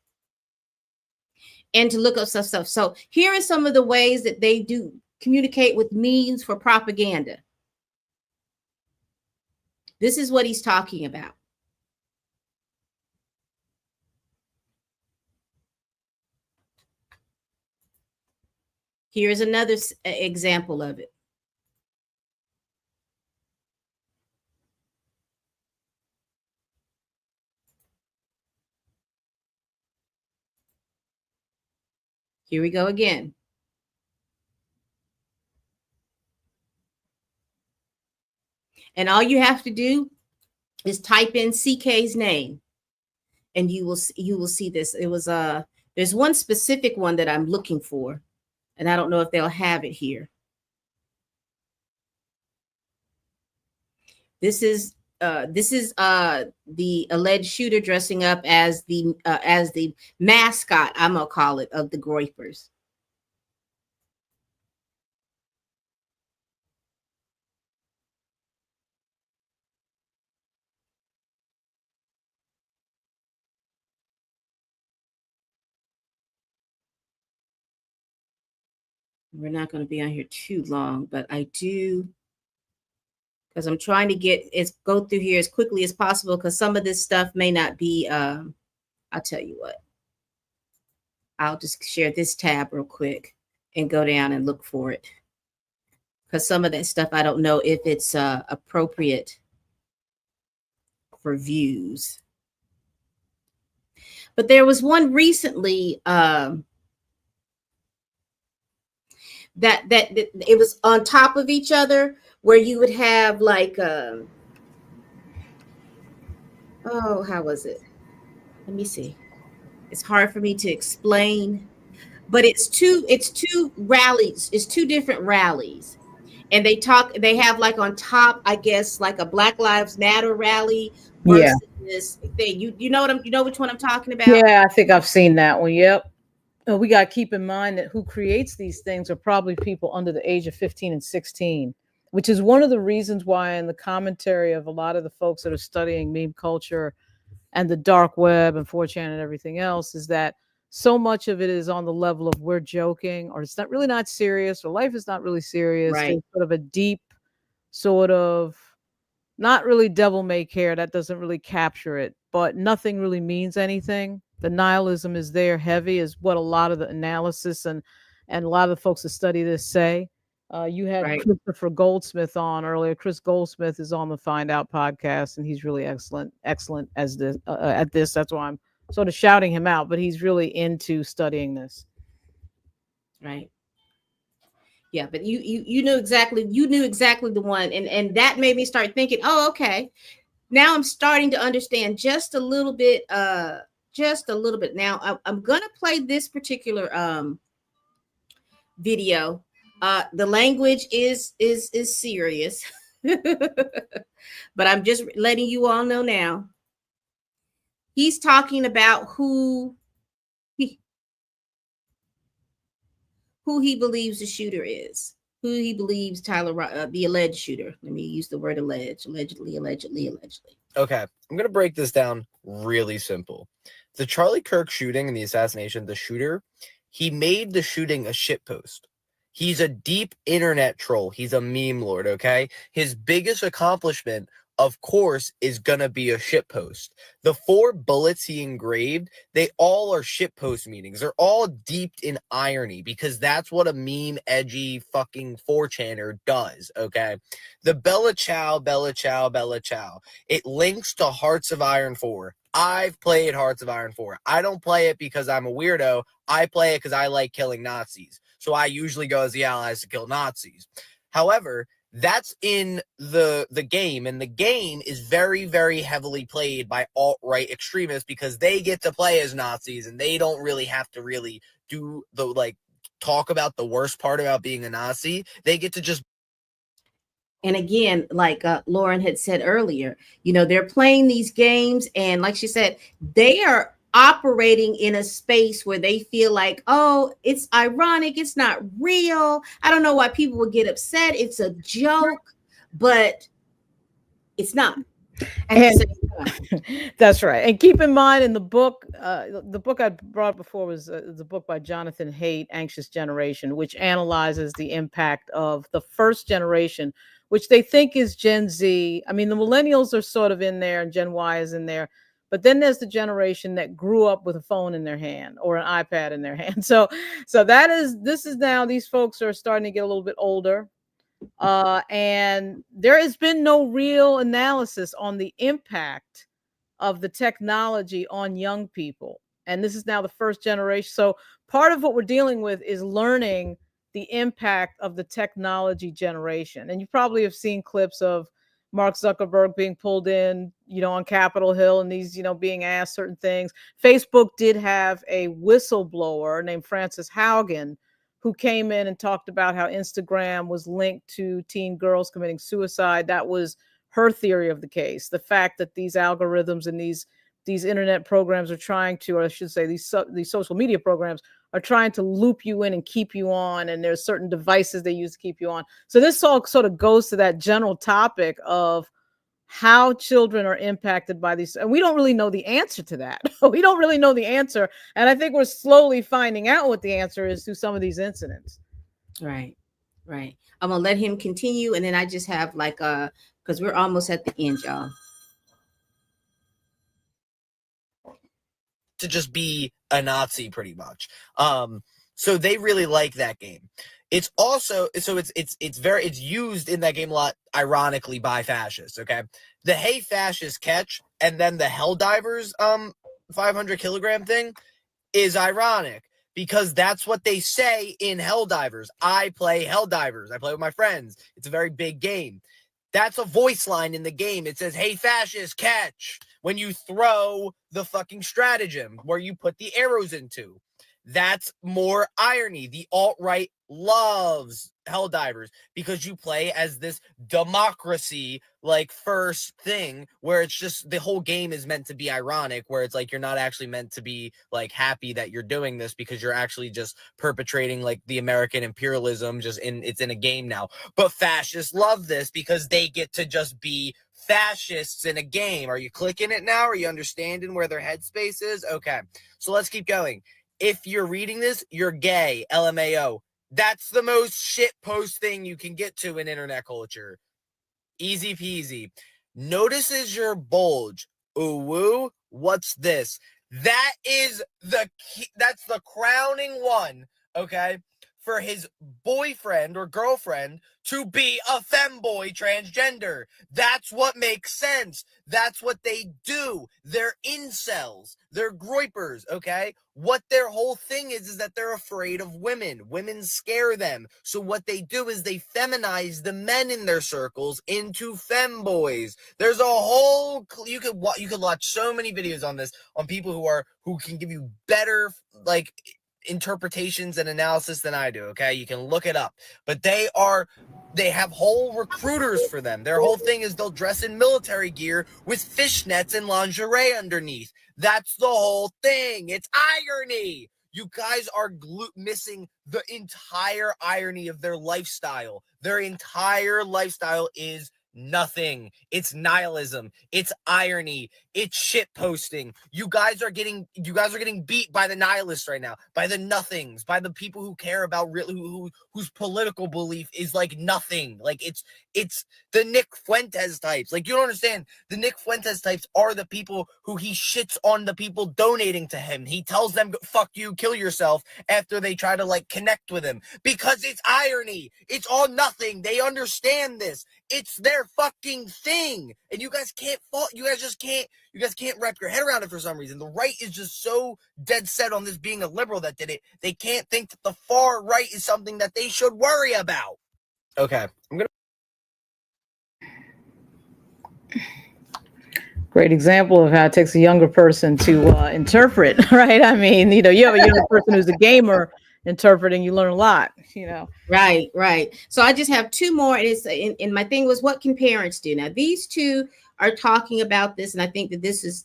and to look up some stuff. So here are some of the ways that they do communicate with means for propaganda. This is what he's talking about. Here's another example of it. Here we go again. And all you have to do is type in CK's name and you will see this. It was there's one specific one that I'm looking for, and I don't know if they'll have it here. This is the alleged shooter dressing up as the mascot, I'm gonna call it, of the Groypers. We're not going to be on here too long, but I do, because I'm trying to go through here as quickly as possible, because some of this stuff may not be, I'll tell you what. I'll just share this tab real quick and go down and look for it. Because some of that stuff, I don't know if it's appropriate for views. But there was one recently that it was on top of each other, where you would have like how was it? Let me see. It's hard for me to explain, but it's two rallies. It's two different rallies, and they have like on top, I guess, like a Black Lives Matter rally versus this thing. You know which one I'm talking about? Yeah, I think I've seen that one. Yep. We got to keep in mind that who creates these things are probably people under the age of 15 and 16, which is one of the reasons why in the commentary of a lot of the folks that are studying meme culture and the dark web and 4chan and everything else is that so much of it is on the level of we're joking, or it's not serious, or life is not really serious. Right. There's sort of a deep sort of not really devil may care. That doesn't really capture it, but nothing really means anything. The nihilism is there heavy, is what a lot of the analysis and a lot of the folks that study this say. You had Right. Christopher Goldsmith on earlier. Chris Goldsmith is on the Find Out podcast, and he's really excellent as this at this. That's why I'm sort of shouting him out, but he's really into studying this. Right. Yeah, but you knew exactly the one, and that made me start thinking, oh, okay. Now I'm starting to understand just a little bit. Now I'm gonna play this particular video. The language is serious, but I'm just letting you all know now. He's talking about who he believes the shooter is, who he believes Tyler, the alleged shooter. Let me use the word allegedly. Okay, I'm going to break this down really simple. The Charlie Kirk shooting and the assassination, the shooter, he made the shooting a shitpost. He's a deep internet troll. He's a meme lord, okay? His biggest accomplishment, of course, is going to be a shitpost. The 4 bullets he engraved, they all are shitpost meanings. They're all deeped in irony because that's what a meme, edgy, fucking 4chaner does, okay? The Bella Ciao, Bella Ciao, Bella Ciao. It links to Hearts of Iron 4. I've played Hearts of Iron 4. I don't play it because I'm a weirdo. I play it because I like killing Nazis. So I usually go as the allies to kill Nazis. However, that's in the game, and the game is very, very heavily played by alt-right extremists because they get to play as Nazis and they don't really have to really do the talk about the worst part about being a Nazi. They get to just. And again, like Lauren had said earlier, you know, they're playing these games, and like she said, they are operating in a space where they feel like, oh, it's ironic, it's not real. I don't know why people would get upset. It's a joke, but it's not. And that's right. And keep in mind, in the book I brought before was the book by Jonathan Haidt, Anxious Generation, which analyzes the impact of the first generation, which they think is Gen Z. I mean, the millennials are sort of in there and Gen Y is in there. But then there's the generation that grew up with a phone in their hand or an iPad in their hand. So this is now, these folks are starting to get a little bit older. And there has been no real analysis on the impact of the technology on young people. And this is now the first generation. So part of what we're dealing with is learning the impact of the technology generation. And you probably have seen clips of Mark Zuckerberg being pulled in, you know, on Capitol Hill, and these, you know, being asked certain things. Facebook did have a whistleblower named Frances Haugen, who came in and talked about how Instagram was linked to teen girls committing suicide. That was her theory of the case. The fact that these algorithms and these internet programs are trying to, or I should say these social media programs are trying to loop you in and keep you on, and there's certain devices they use to keep you on. So this all sort of goes to that general topic of how children are impacted by these. And we don't really know the answer to that. We don't really know the answer. And I think we're slowly finding out what the answer is through some of these incidents. Right. I'm gonna let him continue, and then I just have like because we're almost at the end, y'all. To just be a Nazi pretty much. So they really like that game. It's also, so it's used in that game a lot, ironically, by fascists. Okay. The hey fascist catch and then the Helldivers 500 kilogram thing is ironic because that's what they say in Helldivers. I play Helldivers. I play with my friends. It's a very big game. That's a voice line in the game. It says, hey, fascist, catch, when you throw the fucking stratagem where you put the arrows into. That's more irony. The alt-right loves Helldivers because you play as this democracy like first thing where it's just the whole game is meant to be ironic, where it's like you're not actually meant to be like happy that you're doing this because you're actually just perpetrating like the American imperialism it's in a game now. But fascists love this because they get to just be fascists in a game. Are you clicking it now? Are you understanding where their headspace is? Okay, so let's keep going. If you're reading this, you're gay, LMAO. That's the most shit post thing you can get to in internet culture. Easy peasy. Notices your bulge. Ooh, woo. What's this? That's the crowning one, okay, for his boyfriend or girlfriend to be a femboy transgender. That's what makes sense. That's what they do. They're incels. They're groypers, okay? What their whole thing is that they're afraid of women. Women scare them. So what they do is they feminize the men in their circles into femboys. There's a whole, you could watch so many videos on this, on people who can give you better, like, interpretations and analysis than I do, okay? You can look it up. But they have whole recruiters for them. Their whole thing is they'll dress in military gear with fishnets and lingerie underneath. That's the whole thing. It's irony. You guys are missing the entire irony of their lifestyle. Their entire lifestyle is nothing. It's nihilism. It's irony. It's shit posting. You guys are getting beat by the nihilists right now, by the nothings, by the people who care about really whose political belief is like nothing. Like it's the Nick Fuentes types. Like, you don't understand. The Nick Fuentes types are the people who he shits on the people donating to him. He tells them, fuck you, kill yourself, after they try to like connect with him, because it's irony. It's all nothing. They understand this. It's their fucking thing. And you guys can't you guys can't wrap your head around it for some reason. The right is just so dead set on this being a liberal that did it. They can't think that the far right is something that they should worry about. Okay. Great example of how it takes a younger person to interpret, right? I mean, you have a younger person who's a gamer, interpreting, you learn a lot, you know. Right, right. So I just have two more, and it's and my thing was, what can parents do? Now these two are talking about this, and I think that this is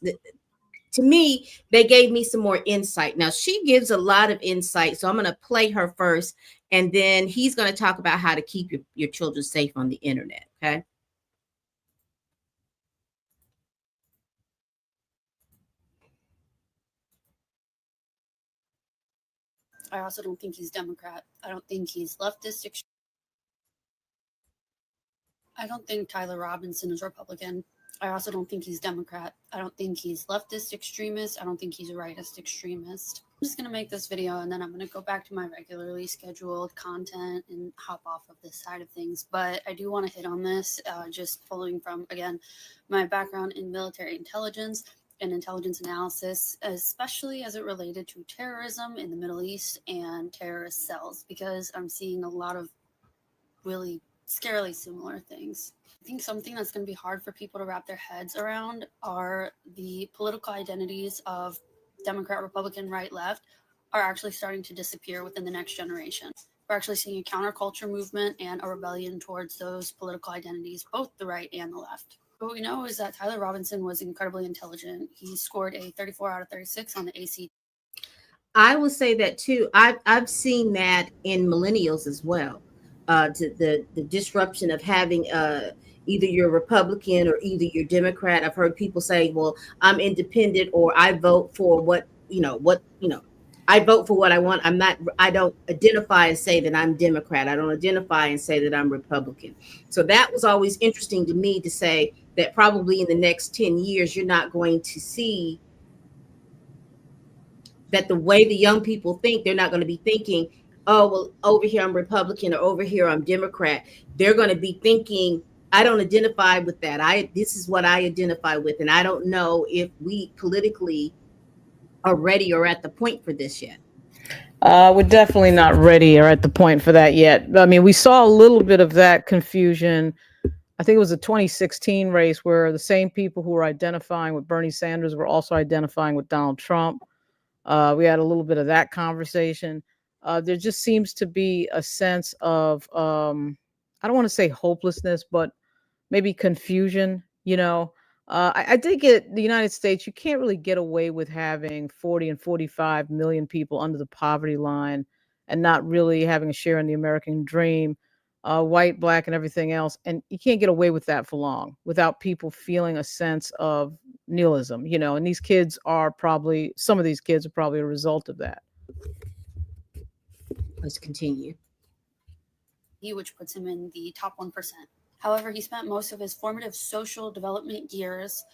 to me, they gave me some more insight. Now she gives a lot of insight, so I'm going to play her first, and then he's going to talk about how to keep your children safe on the internet. Okay. I also don't think he's Democrat. I don't think he's leftist. I don't think Tyler Robinson is Republican. I also don't think he's Democrat. I don't think he's leftist extremist. I don't think he's a rightist extremist. I'm just going to make this video and then I'm going to go back to my regularly scheduled content and hop off of this side of things. But I do want to hit on this, just pulling from, again, my background in military intelligence and intelligence analysis, especially as it related to terrorism in the Middle East and terrorist cells, because I'm seeing a lot of really scarily similar things. I think something that's going to be hard for people to wrap their heads around are the political identities of Democrat, Republican, right, left are actually starting to disappear within the next generation. We're actually seeing a counterculture movement and a rebellion towards those political identities, both the right and the left. What we know is that Tyler Robinson was incredibly intelligent. He scored a 34 out of 36 on the ACT. I will say that too. I've seen that in millennials as well. To the disruption of having either you're Republican or either you're Democrat. I've heard people say, well, I'm independent, or I vote for I vote for what I want. I don't identify and say that I'm Democrat. I don't identify and say that I'm Republican. So that was always interesting to me, to say that probably in the next 10 years, you're not going to see that the way the young people think. They're not going to be thinking, oh, well, over here I'm Republican or over here I'm Democrat. They're going to be thinking, I don't identify with that. This is what I identify with. And I don't know if we politically are ready or at the point for this yet. We're definitely not ready or at the point for that yet. I mean, we saw a little bit of that confusion. I think it was a 2016 race where the same people who were identifying with Bernie Sanders were also identifying with Donald Trump. We had a little bit of that conversation. There just seems to be a sense of, I don't want to say hopelessness, but maybe confusion, you know. I think the United States, you can't really get away with having 40 and 45 million people under the poverty line and not really having a share in the American dream, white, black, and everything else. And you can't get away with that for long without people feeling a sense of nihilism, you know, and these kids are probably, some of these kids are probably a result of that. Let's continue. Which puts him in the top 1%. However, he spent most of his formative social development years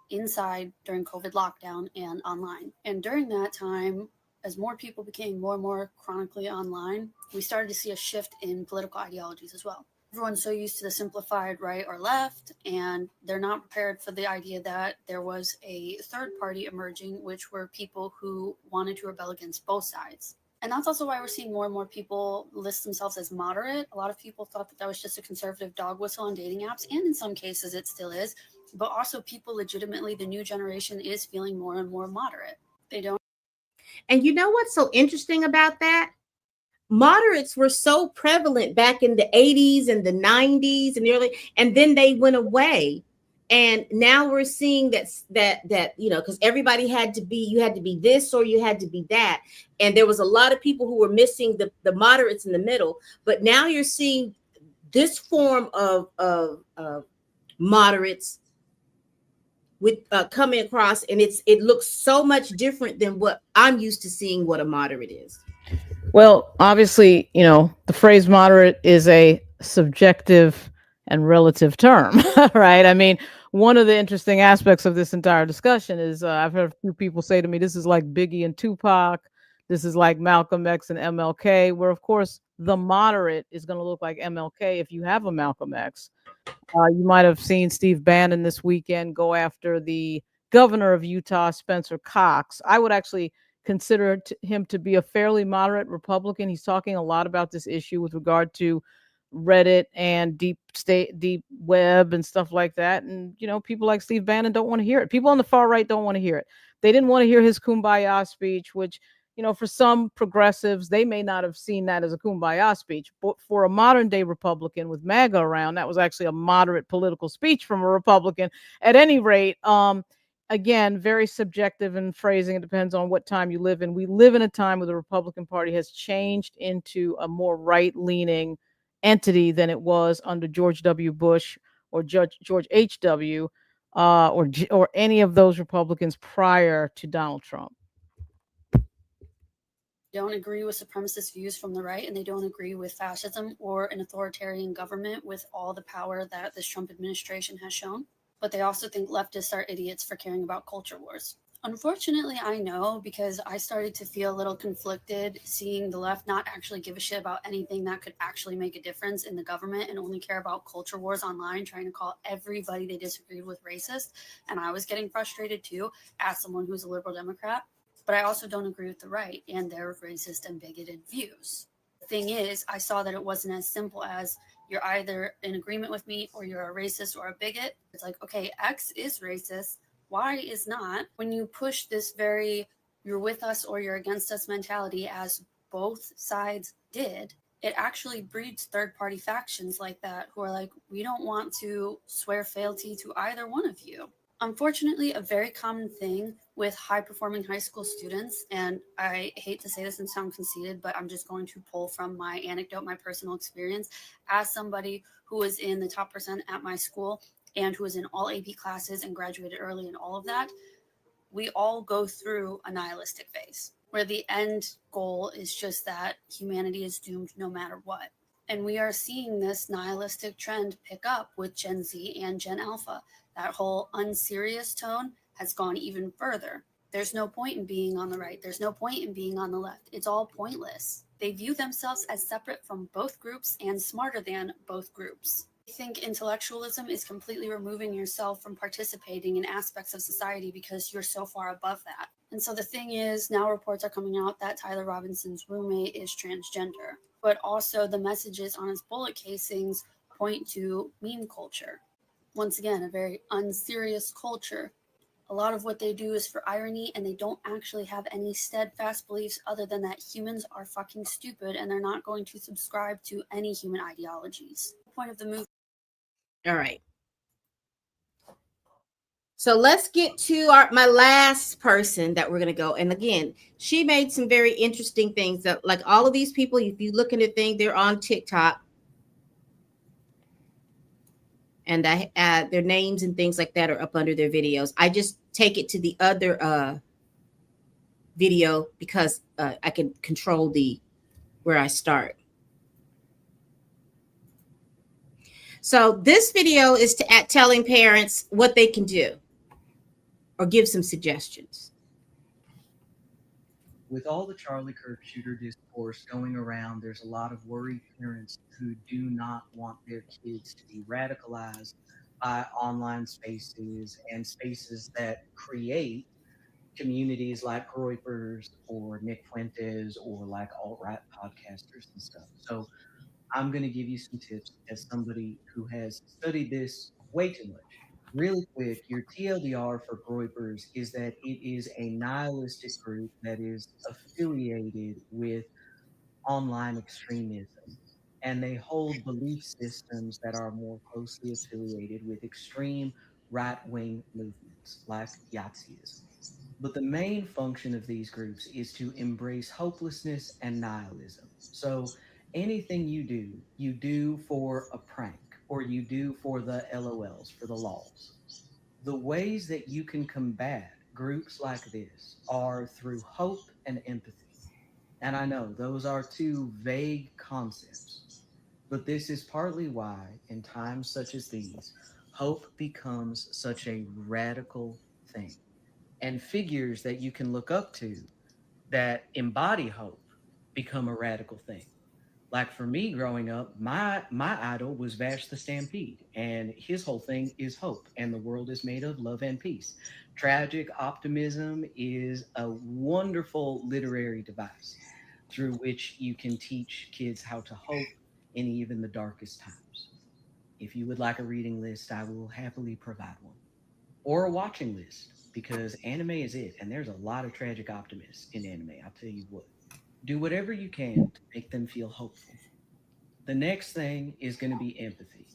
inside during COVID lockdown and online. And during that time, as more people became more and more chronically online, we started to see a shift in political ideologies as well. Everyone's so used to the simplified right or left, and they're not prepared for the idea that there was a third party emerging, which were people who wanted to rebel against both sides. And that's also why we're seeing more and more people list themselves as moderate. A lot of people thought that that was just a conservative dog whistle on dating apps, and in some cases it still is. But also people legitimately, the new generation is feeling more and more moderate. They don't. And you know what's so interesting about that? Moderates were so prevalent back in the 80s and the 90s and the early, and then they went away. And now we're seeing that, you know, because everybody had to be, you had to be this or you had to be that. And there was a lot of people who were missing the moderates in the middle. But now you're seeing this form of moderates with coming across, and it looks so much different than what I'm used to seeing what a moderate is. Well, obviously, you know, the phrase moderate is a subjective and relative term, right? I mean, one of the interesting aspects of this entire discussion is I've heard a few people say to me, this is like Biggie and Tupac. This is like Malcolm X and MLK, where, of course, the moderate is going to look like MLK if you have a Malcolm X. You might have seen Steve Bannon this weekend go after the governor of Utah, Spencer Cox. I would actually consider him to be a fairly moderate Republican. He's talking a lot about this issue with regard to Reddit and deep web and stuff like that. And, you know, people like Steve Bannon don't want to hear it. People on the far right don't want to hear it. They didn't want to hear his Kumbaya speech, which, you know, for some progressives, they may not have seen that as a kumbaya speech, but for a modern day Republican with MAGA around, that was actually a moderate political speech from a Republican. At any rate, again, very subjective in phrasing. It depends on what time you live in. We live in a time where the Republican Party has changed into a more right-leaning entity than it was under George W. Bush or George H.W. Or any of those Republicans prior to Donald Trump. Don't agree with supremacist views from the right, and they don't agree with fascism or an authoritarian government with all the power that this Trump administration has shown. But they also think leftists are idiots for caring about culture wars. Unfortunately, I know, because I started to feel a little conflicted seeing the left not actually give a shit about anything that could actually make a difference in the government and only care about culture wars online, trying to call everybody they disagreed with racist. And I was getting frustrated too, as someone who's a liberal Democrat. But I also don't agree with the right and their racist and bigoted views. The thing is, I saw that it wasn't as simple as you're either in agreement with me or you're a racist or a bigot. It's like, okay, X is racist, Y is not. When you push this very you're with us or you're against us mentality, as both sides did, it actually breeds third-party factions like that who are like, we don't want to swear fealty to either one of you. Unfortunately, a very common thing with high-performing high school students, and I hate to say this and sound conceited, but I'm just going to pull from my anecdote, my personal experience, as somebody who was in the top percent at my school and who was in all AP classes and graduated early and all of that. We all go through a nihilistic phase where the end goal is just that humanity is doomed no matter what. And we are seeing this nihilistic trend pick up with Gen Z and Gen Alpha. That whole unserious tone has gone even further. There's no point in being on the right. There's no point in being on the left. It's all pointless. They view themselves as separate from both groups and smarter than both groups. I think intellectualism is completely removing yourself from participating in aspects of society because you're so far above that. And so the thing is, now reports are coming out that Tyler Robinson's roommate is transgender, but also the messages on his bullet casings point to meme culture. Once again, a very unserious culture. A lot of what they do is for irony, and they don't actually have any steadfast beliefs other than that humans are fucking stupid and they're not going to subscribe to any human ideologies. The point of the movie. All right. So let's get to my last person that we're going to go. And again, she made some very interesting things that, like, all of these people, if you look at the thing, they're on TikTok. And their names and things like that are up under their videos. I just take it to the other video because I can control where I start. So this video is telling parents what they can do or give some suggestions. With all the Charlie Kirk shooter discourse going around, there's a lot of worried parents who do not want their kids to be radicalized by online spaces and spaces that create communities like Groypers or Nick Fuentes or like alt-right podcasters and stuff. So I'm going to give you some tips as somebody who has studied this way too much. Really quick, your TLDR for Groypers is that it is a nihilistic group that is affiliated with online extremism, and they hold belief systems that are more closely affiliated with extreme right-wing movements like Yazidism. But the main function of these groups is to embrace hopelessness and nihilism. So anything you do for a prank, or you do for the LOLs, for the lols. The ways that you can combat groups like this are through hope and empathy. And I know those are two vague concepts, but this is partly why, in times such as these, hope becomes such a radical thing. And figures that you can look up to that embody hope become a radical thing. Like for me growing up, my idol was Vash the Stampede, and his whole thing is hope, and the world is made of love and peace. Tragic optimism is a wonderful literary device through which you can teach kids how to hope in even the darkest times. If you would like a reading list, I will happily provide one, or a watching list, because anime is it. And there's a lot of tragic optimists in anime. I'll tell you what. Do whatever you can to make them feel hopeful. The next thing is going to be empathy.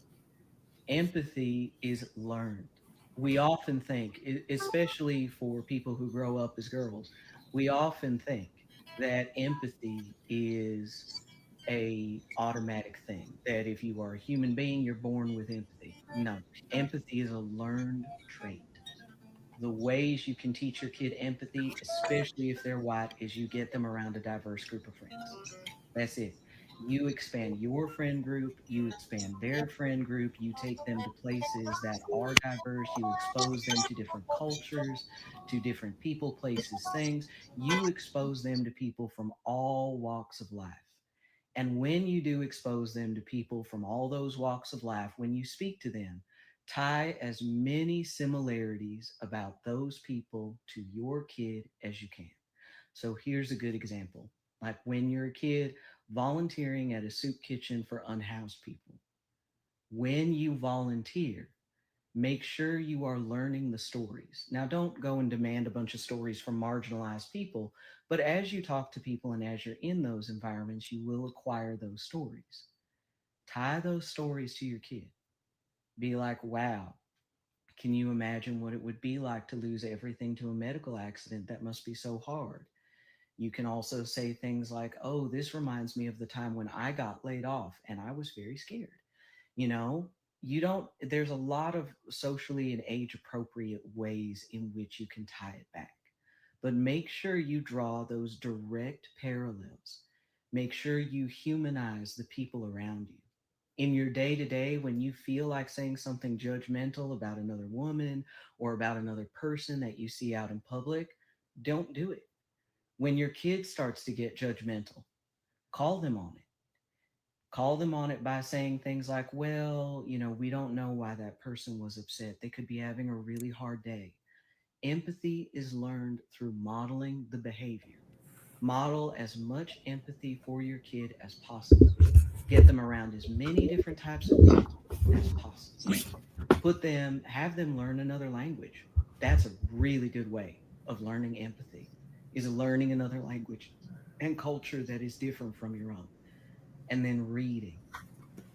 Empathy is learned. We often think, especially for people who grow up as girls, we often think that empathy is a automatic thing, that if you are a human being, you're born with empathy. No, empathy is a learned trait. The ways you can teach your kid empathy, especially if they're white, is you get them around a diverse group of friends. That's it. You expand your friend group, you expand their friend group, you take them to places that are diverse, you expose them to different cultures, to different people, places, things. You expose them to people from all walks of life. And when you do expose them to people from all those walks of life, when you speak to them, tie as many similarities about those people to your kid as you can. So here's a good example. Like when you're a kid volunteering at a soup kitchen for unhoused people. When you volunteer, make sure you are learning the stories. Now, don't go and demand a bunch of stories from marginalized people, but as you talk to people and as you're in those environments, you will acquire those stories. Tie those stories to your kid. Be like, wow, can you imagine what it would be like to lose everything to a medical accident? That must be so hard. You can also say things like, oh, this reminds me of the time when I got laid off and I was very scared. You know, there's a lot of socially and age appropriate ways in which you can tie it back. But make sure you draw those direct parallels. Make sure you humanize the people around you. In your day to day, when you feel like saying something judgmental about another woman or about another person that you see out in public, don't do it. When your kid starts to get judgmental, call them on it. Call them on it by saying things like, well, we don't know why that person was upset. They could be having a really hard day. Empathy is learned through modeling the behavior. Model as much empathy for your kid as possible. Get them around as many different types of people as possible. Have them learn another language. That's a really good way of learning empathy, is learning another language and culture that is different from your own. And then reading.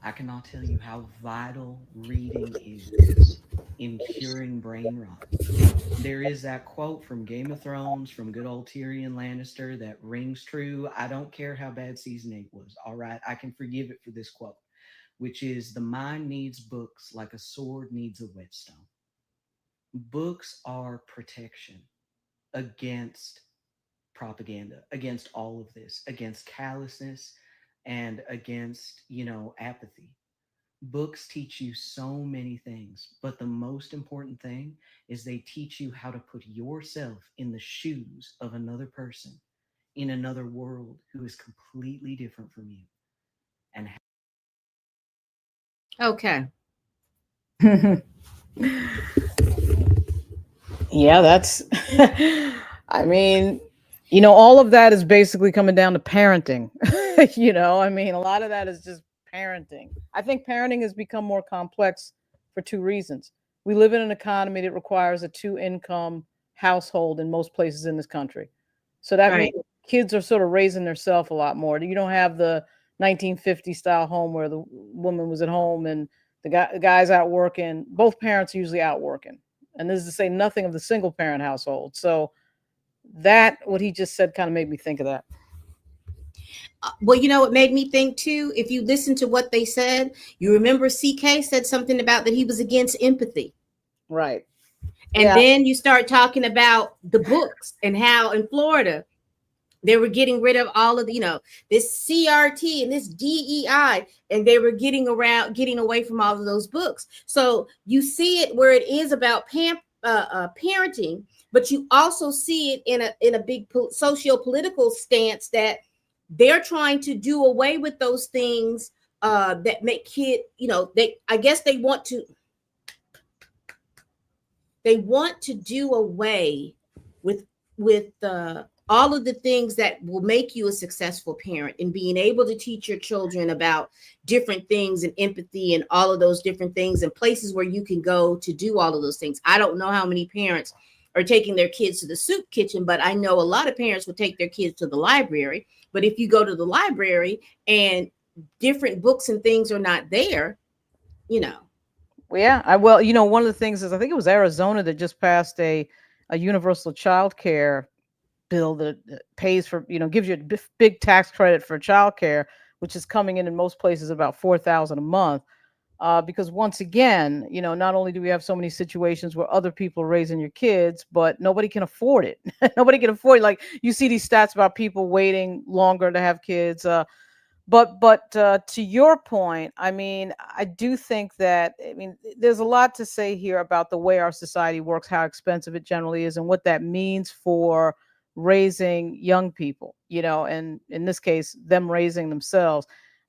I cannot tell you how vital reading is in curing brain rot. There is that quote from Game of Thrones from good old Tyrion Lannister that rings true. I don't care how bad season 8 was. All right, I can forgive it for this quote, which is, the mind needs books like a sword needs a whetstone. Books are protection against propaganda, against all of this, against callousness, and against, apathy. Books teach you so many things, but the most important thing is they teach you how to put yourself in the shoes of another person in another world who is completely different from you. And Okay. Yeah, that's, I mean, all of that is basically coming down to parenting. A lot of that is just parenting. I think parenting has become more complex for two reasons. We live in an economy that requires a 2-income household in most places in this country. So that Right. means kids are sort of raising themselves a lot more. You don't have the 1950 style home where the woman was at home and the guy's out working. Both parents are usually out working. And this is to say nothing of the single parent household. So what he just said kind of made me think of that. Well, it made me think too, if you listen to what they said, you remember CK said something about that he was against empathy. Right. And then you start talking about the books and how in Florida, they were getting rid of all of this CRT and this DEI, and they were getting away from all of those books. So you see it where it is about parenting, but you also see it in a big socio-political stance that they're trying to do away with those things that make they want to do away with all of the things that will make you a successful parent, and being able to teach your children about different things and empathy and all of those different things and places where you can go to do all of those things. I don't know how many parents or taking their kids to the soup kitchen, but I know a lot of parents would take their kids to the library. But if you go to the library and different books and things are not there, you know. Well, yeah, well, one of the things is I think it was Arizona that just passed a universal child care bill that pays for, gives you a big tax credit for childcare, which is coming in most places about $4,000 a month. Because once again, not only do we have so many situations where other people are raising your kids, but nobody can afford it. Nobody can afford it. Like you see these stats about people waiting longer to have kids. But to your point, I mean, I do think that, there's a lot to say here about the way our society works, how expensive it generally is, and what that means for raising young people, and in this case, them raising themselves.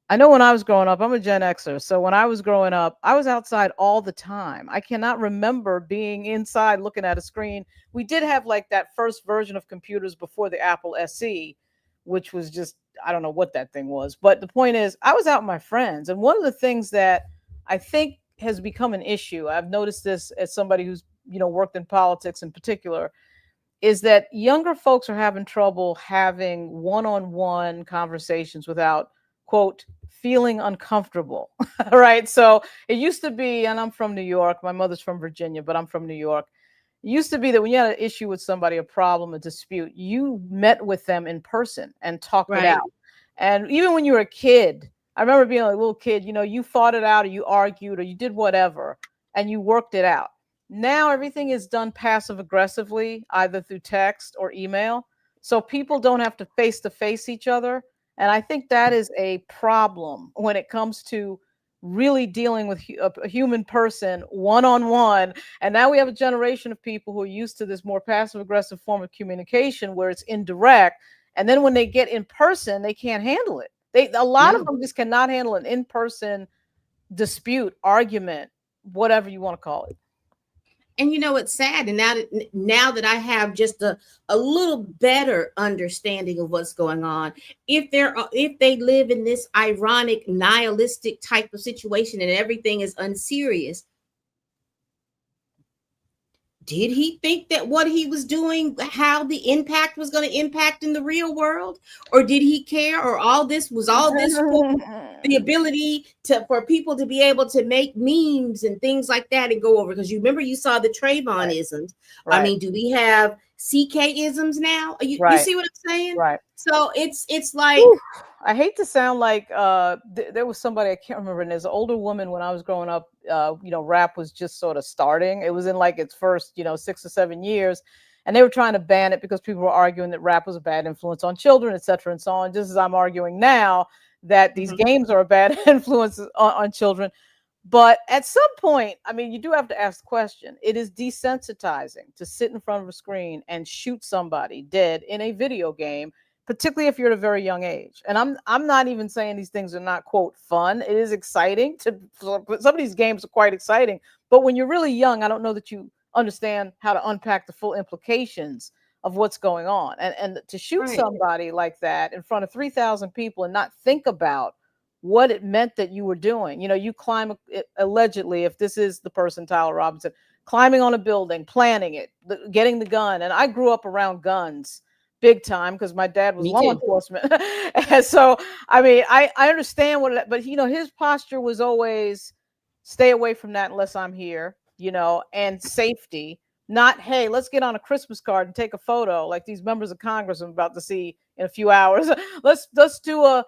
I know when I was growing up, I'm a Gen Xer. So when I was growing up, I was outside all the time. I cannot remember being inside looking at a screen. We did have like that first version of computers before the Apple SE, which was just, I don't know what that thing was. But the point is, I was out with my friends. And one of the things that I think has become an issue, I've noticed this as somebody who's, worked in politics in particular, is that younger folks are having trouble having one-on-one conversations without, quote, feeling uncomfortable. Right. So it used to be, and I'm from New York, my mother's from Virginia, but I'm from New York. It used to be that when you had an issue with somebody, a problem, a dispute, you met with them in person and talked it out. And even when you were a kid, I remember being a little kid, you fought it out, or you argued, or you did whatever, and you worked it out. Now everything is done passive aggressively, either through text or email. So people don't have to face each other. And I think that is a problem when it comes to really dealing with a human person one-on-one. And now we have a generation of people who are used to this more passive aggressive form of communication where it's indirect. And then when they get in person, they can't handle it. A lot of them just cannot handle an in-person dispute, argument, whatever you want to call it. And it's sad. And now that I have just a little better understanding of what's going on, if they live in this ironic, nihilistic type of situation and everything is unserious, did he think that what he was doing, how the impact was going to impact in the real world? Or did he care? Or all this for the ability for people to be able to make memes and things like that and go over? Because you remember you saw the Trayvon-isms. Right. I mean, do we have CK-isms now? You see what I'm saying? Right. So it's like... Ooh, I hate to sound like there was somebody, I can't remember, and there's an older woman when I was growing up, rap was just sort of starting. It was in like its first, 6 or 7 years. And they were trying to ban it because people were arguing that rap was a bad influence on children, et cetera, and so on. Just as I'm arguing now that these games are a bad influence on children. But at some point, you do have to ask the question. It is desensitizing to sit in front of a screen and shoot somebody dead in a video game, particularly if you're at a very young age. And I'm not even saying these things are not, quote, fun. It is exciting. Some of these games are quite exciting. But when you're really young, I don't know that you understand how to unpack the full implications of what's going on. And to shoot somebody like that in front of 3,000 people and not think about what it meant that you were doing. You climb, allegedly, if this is the person, Tyler Robinson, climbing on a building, planning it, getting the gun. And I grew up around guns big time because my dad was law enforcement. And so, I understand but his posture was always stay away from that unless I'm here, and safety, not, hey, let's get on a Christmas card and take a photo like these members of Congress I'm about to see in a few hours. Let's do a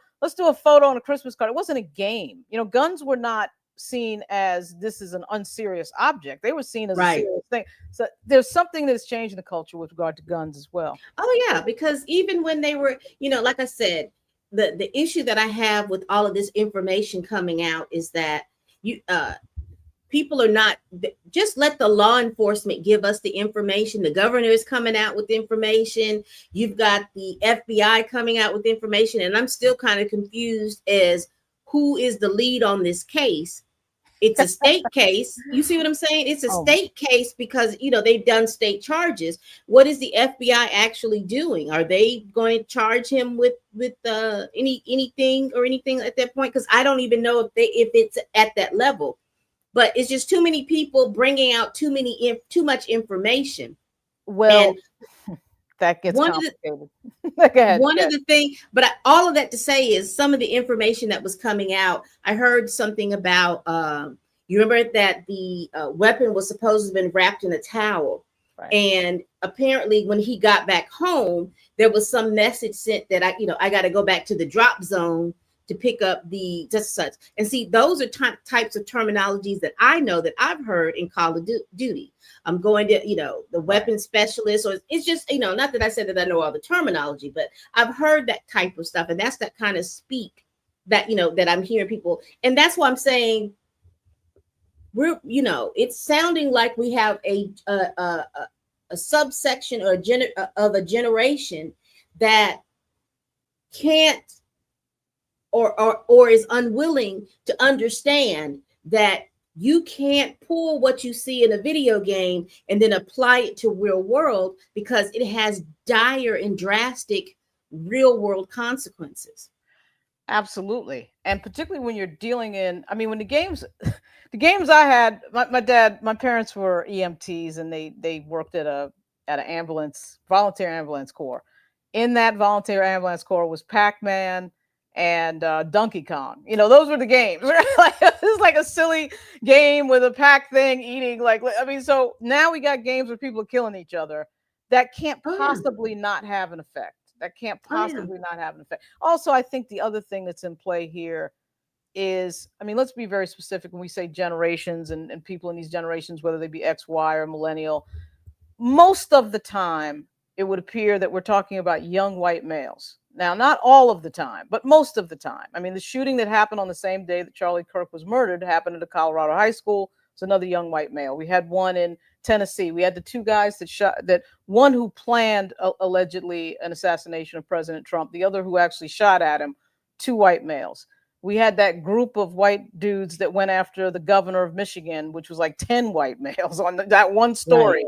photo on a Christmas card. It wasn't a game. Guns were not seen as this is an unserious object. They were seen as a serious thing. So there's something that's changed in the culture with regard to guns as well. Oh yeah, because even when they were, like I said, the issue that I have with all of this information coming out is that people are not, just let the law enforcement give us the information. The governor is coming out with information. You've got the FBI coming out with information. And I'm still kind of confused as who is the lead on this case. It's a state case. You see what I'm saying? It's a state case because, they've done state charges. What is the FBI actually doing? Are they going to charge him with anything or anything at that point? Because I don't even know if it's at that level. But it's just too many people bringing out too much information. Well, And that gets one of the complicated. Go ahead. one go of ahead. the things, but all of that to say is some of the information that was coming out. I heard something about you remember that the weapon was supposed to have been wrapped in a towel. Right. And apparently when he got back home, there was some message sent that I got to go back to the drop zone to pick up the just such. And see, those are types of terminologies that I know that I've heard in Call of Duty. I'm going to, the weapon specialist, or it's just, not that I said that I know all the terminology, but I've heard that type of stuff. And that's that kind of speak that, that I'm hearing people. And that's why I'm saying it's sounding like we have a subsection or of a generation that can't or is unwilling to understand that you can't pull what you see in a video game and then apply it to real world, because it has dire and drastic real world consequences. Absolutely. And particularly when you're dealing in, when the games I had, my parents were EMTs, and they worked at an volunteer ambulance corps. In that volunteer ambulance corps was Pac-Man and Donkey Kong. Those were the games. This is like a silly game with a pack thing eating. So now we got games where people are killing each other that can't possibly not have an effect. That can't possibly not have an effect. Also, I think the other thing that's in play here is, let's be very specific when we say generations and people in these generations, whether they be X, Y, or millennial. Most of the time, it would appear that we're talking about young white males. Now, not all of the time, but most of the time. The shooting that happened on the same day that Charlie Kirk was murdered happened at a Colorado high school. It's another young white male. We had one in Tennessee. We had the two guys that one who planned allegedly an assassination of President Trump, the other who actually shot at him, two white males. We had that group of white dudes that went after the governor of Michigan, which was like 10 white males on that one story.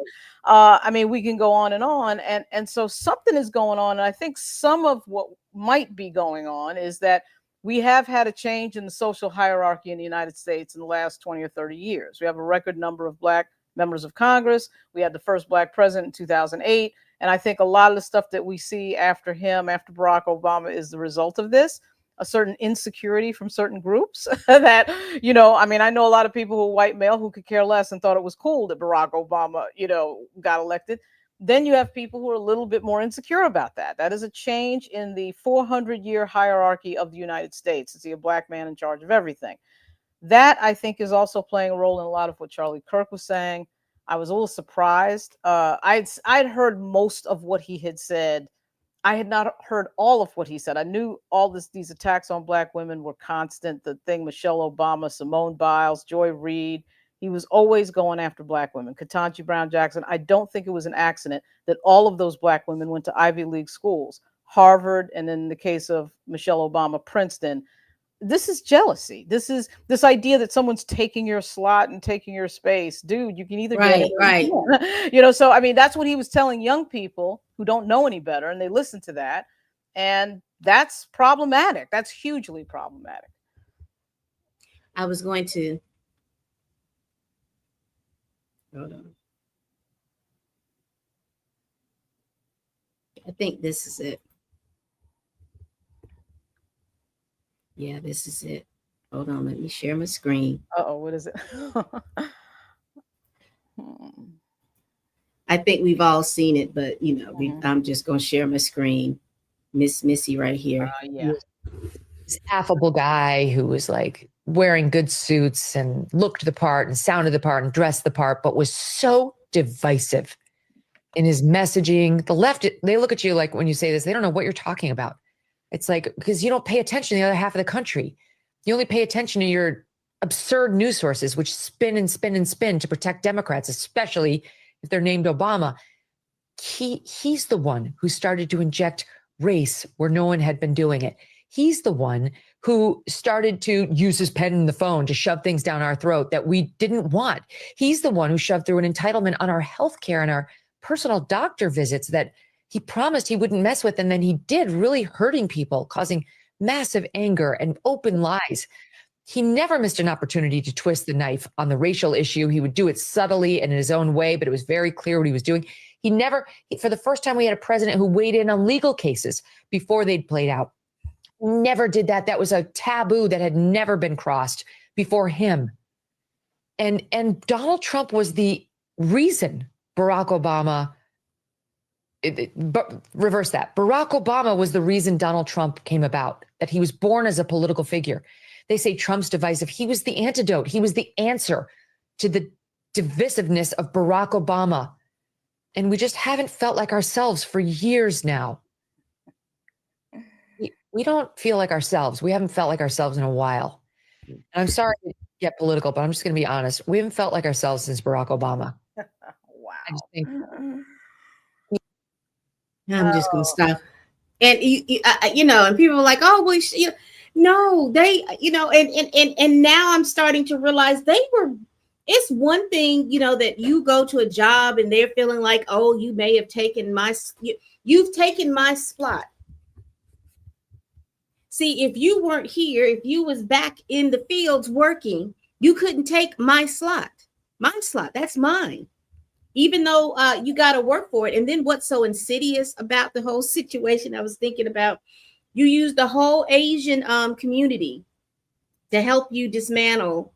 Right. We can go on. And so something is going on. And I think some of what might be going on is that we have had a change in the social hierarchy in the United States in the last 20 or 30 years. We have a record number of Black members of Congress. We had the first Black president in 2008. And I think a lot of the stuff that we see after him, after Barack Obama, is the result of this. A certain insecurity from certain groups that, I know a lot of people who are white male who could care less and thought it was cool that Barack Obama, got elected. Then you have people who are a little bit more insecure about that. That is a change in the 400-year hierarchy of the United States to see a Black man in charge of everything. That, I think, is also playing a role in a lot of what Charlie Kirk was saying. I was a little surprised. I'd heard most of what he had said. I had not heard all of what he said. I knew these attacks on Black women were constant. The thing, Michelle Obama, Simone Biles, Joy Reid, he was always going after Black women. Ketanji Brown Jackson. I don't think it was an accident that all of those Black women went to Ivy League schools, Harvard, and in the case of Michelle Obama, Princeton. This is jealousy. This is this idea that someone's taking your slot and taking your space. Dude, you can either get it right. So that's what he was telling young people who don't know any better, and they listen to that. And that's problematic. That's hugely problematic. I was going to hold on. I think this is it. Yeah, this is it. Hold on, let me share my screen. Uh-oh, what is it? I think we've all seen it, but I'm just gonna share my screen. Miss Missy right here. Yeah. This affable guy who was like wearing good suits and looked the part and sounded the part and dressed the part, but was so divisive in his messaging. The left, they look at you like when you say this, they don't know what you're talking about. It's like, because you don't pay attention to the other half of the country. You only pay attention to your absurd news sources, which spin and spin and spin to protect Democrats, especially if they're named Obama. He's the one who started to inject race where no one had been doing it. He's the one who started to use his pen and the phone to shove things down our throat that we didn't want. He's the one who shoved through an entitlement on our health care and our personal doctor visits that he promised he wouldn't mess with, and then he did, really hurting people, causing massive anger and open lies. He never missed an opportunity to twist the knife on the racial issue. He would do it subtly and in his own way, but it was very clear what he was doing. He never, for the first time, we had a president who weighed in on legal cases before they'd played out. Never did that. That was a taboo that had never been crossed before him. And Donald Trump was the reason Barack Obama, reverse that. Barack Obama was the reason Donald Trump came about, that he was born as a political figure. They say Trump's divisive. He was the antidote. He was the answer to the divisiveness of Barack Obama. And we just haven't felt like ourselves for years now. We don't feel like ourselves. We haven't felt like ourselves in a while. And I'm sorry to get political, but I'm just going to be honest. We haven't felt like ourselves since Barack Obama. Wow. I just think I'm just going to stop. And, and people are like, oh, well, no, they, and now I'm starting to realize it's one thing, that you go to a job and they're feeling like, oh, you may have taken you've taken my slot. See, if you weren't here, if you was back in the fields working, you couldn't take my slot. My slot, that's mine. Even though you got to work for it. And then what's so insidious about the whole situation, I was thinking about, you use the whole Asian community to help you dismantle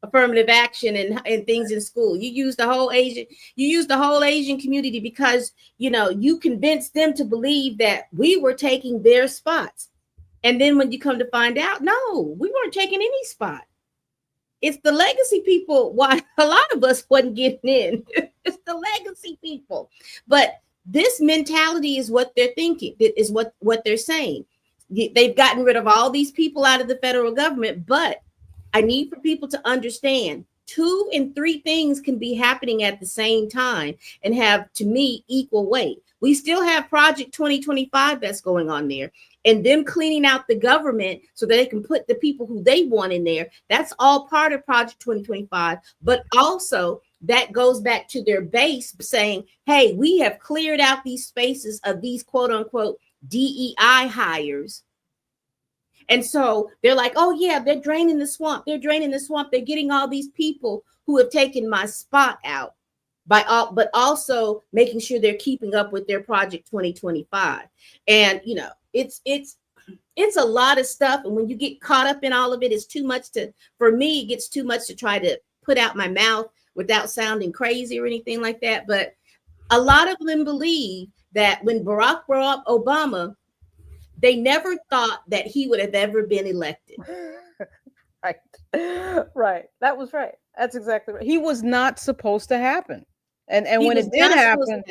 affirmative action and things in school. You use the whole Asian community because, you convinced them to believe that we were taking their spots. And then when you come to find out, no, we weren't taking any spot. It's the legacy people. Why a lot of us wasn't getting in. It's the legacy people. But this mentality is what they're thinking. It is what they're saying. They've gotten rid of all these people out of the federal government, but I need for people to understand 2 and 3 things can be happening at the same time and have, to me, equal weight. We still have Project 2025 that's going on there, and them cleaning out the government so that they can put the people who they want in there. That's all part of Project 2025. But also that goes back to their base saying, hey, we have cleared out these spaces of these quote unquote DEI hires. And so they're like, oh, yeah, they're draining the swamp. They're draining the swamp. They're getting all these people who have taken my spot out but also making sure they're keeping up with their Project 2025. And, it's a lot of stuff. And when you get caught up in all of it, it's too much for me, it gets too much to try to put out my mouth without sounding crazy or anything like that. But a lot of them believe that when Barack Obama, they never thought that he would have ever been elected. Right. That was right. That's exactly right. He was not supposed to happen. And when it did happen,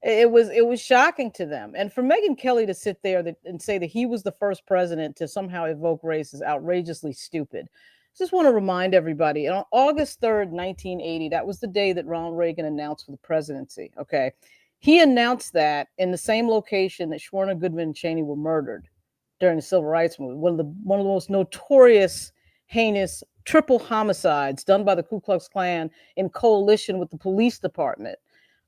it was shocking to them. And for Megyn Kelly to sit there and say that he was the first president to somehow evoke race is outrageously stupid. I just want to remind everybody, on August 3rd, 1980, that was the day that Ronald Reagan announced for the presidency. Okay. He announced that in the same location that Schwerner, Goodman, and Cheney were murdered during the Civil Rights Movement. One of the most notorious, heinous triple homicides done by the Ku Klux Klan in coalition with the police department,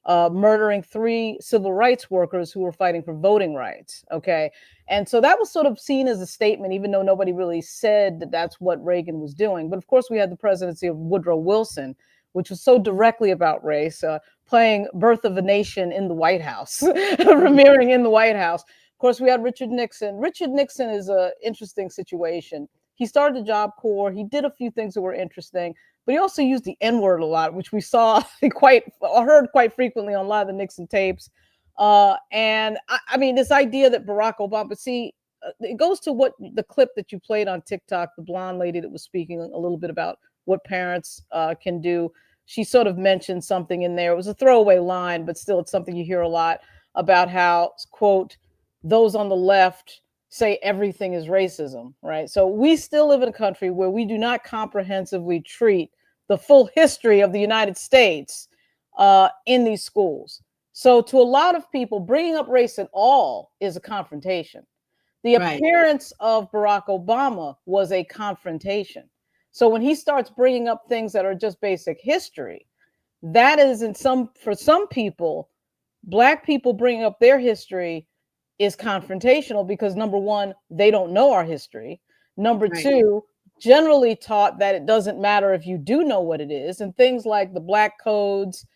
murdering 3 civil rights workers who were fighting for voting rights. Okay. And so that was sort of seen as a statement, even though nobody really said that that's what Reagan was doing. But of course, we had the presidency of Woodrow Wilson, which was so directly about race, playing Birth of a Nation in the White House, premiering in the White House. Of course, we had Richard Nixon. Richard Nixon is an interesting situation. He started the Job Corps. He did a few things that were interesting, but he also used the N-word a lot, which we saw heard quite frequently on a lot of the Nixon tapes. And I mean, this idea that Barack Obama, it goes to what the clip that you played on TikTok, the blonde lady that was speaking a little bit about what parents can do. She sort of mentioned something in there. It was a throwaway line, but still it's something you hear a lot about how, quote, those on the left say everything is racism, right? So we still live in a country where we do not comprehensively treat the full history of the United States in these schools. So to a lot of people, bringing up race at all is a confrontation. The appearance of Barack Obama was a confrontation. So when he starts bringing up things that are just basic history, that is for some people, Black people bringing up their history is confrontational because number one, they don't know our history. Number two, generally taught that it doesn't matter if you do know what it is, and things like the Black codes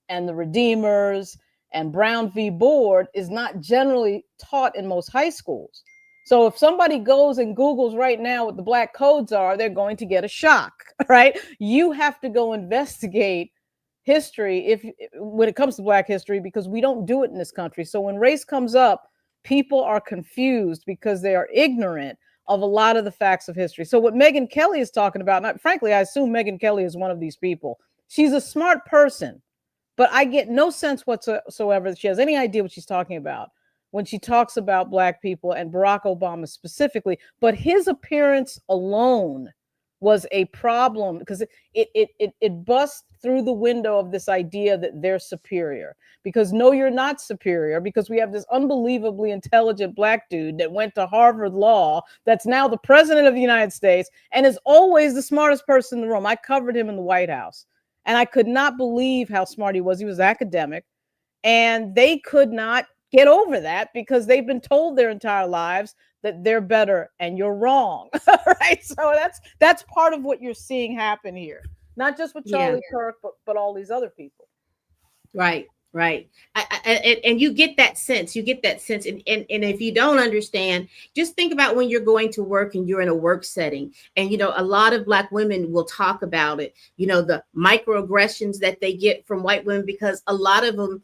and the Redeemers and Brown v. Board is not generally taught in most high schools. So if somebody goes and Googles right now what the black codes are, they're going to get a shock, right? You have to go investigate history when it comes to black history, because we don't do it in this country. So when race comes up, people are confused because they are ignorant of a lot of the facts of history. So what Megyn Kelly is talking about, and frankly, I assume Megyn Kelly is one of these people. She's a smart person, but I get no sense whatsoever that she has any idea what she's talking about when she talks about black people and Barack Obama specifically. But his appearance alone was a problem because it busts through the window of this idea that they're superior. Because no, you're not superior, because we have this unbelievably intelligent black dude that went to Harvard Law that's now the president of the United States and is always the smartest person in the room. I covered him in the White House and I could not believe how smart he was. He was academic, and they could not get over that because they've been told their entire lives that they're better and you're wrong. Right? So that's part of what you're seeing happen here. Not just with Charlie Kirk, but all these other people. Right. And you get that sense. And if you don't understand, just think about when you're going to work and you're in a work setting. And, a lot of black women will talk about it, the microaggressions that they get from white women, because a lot of them,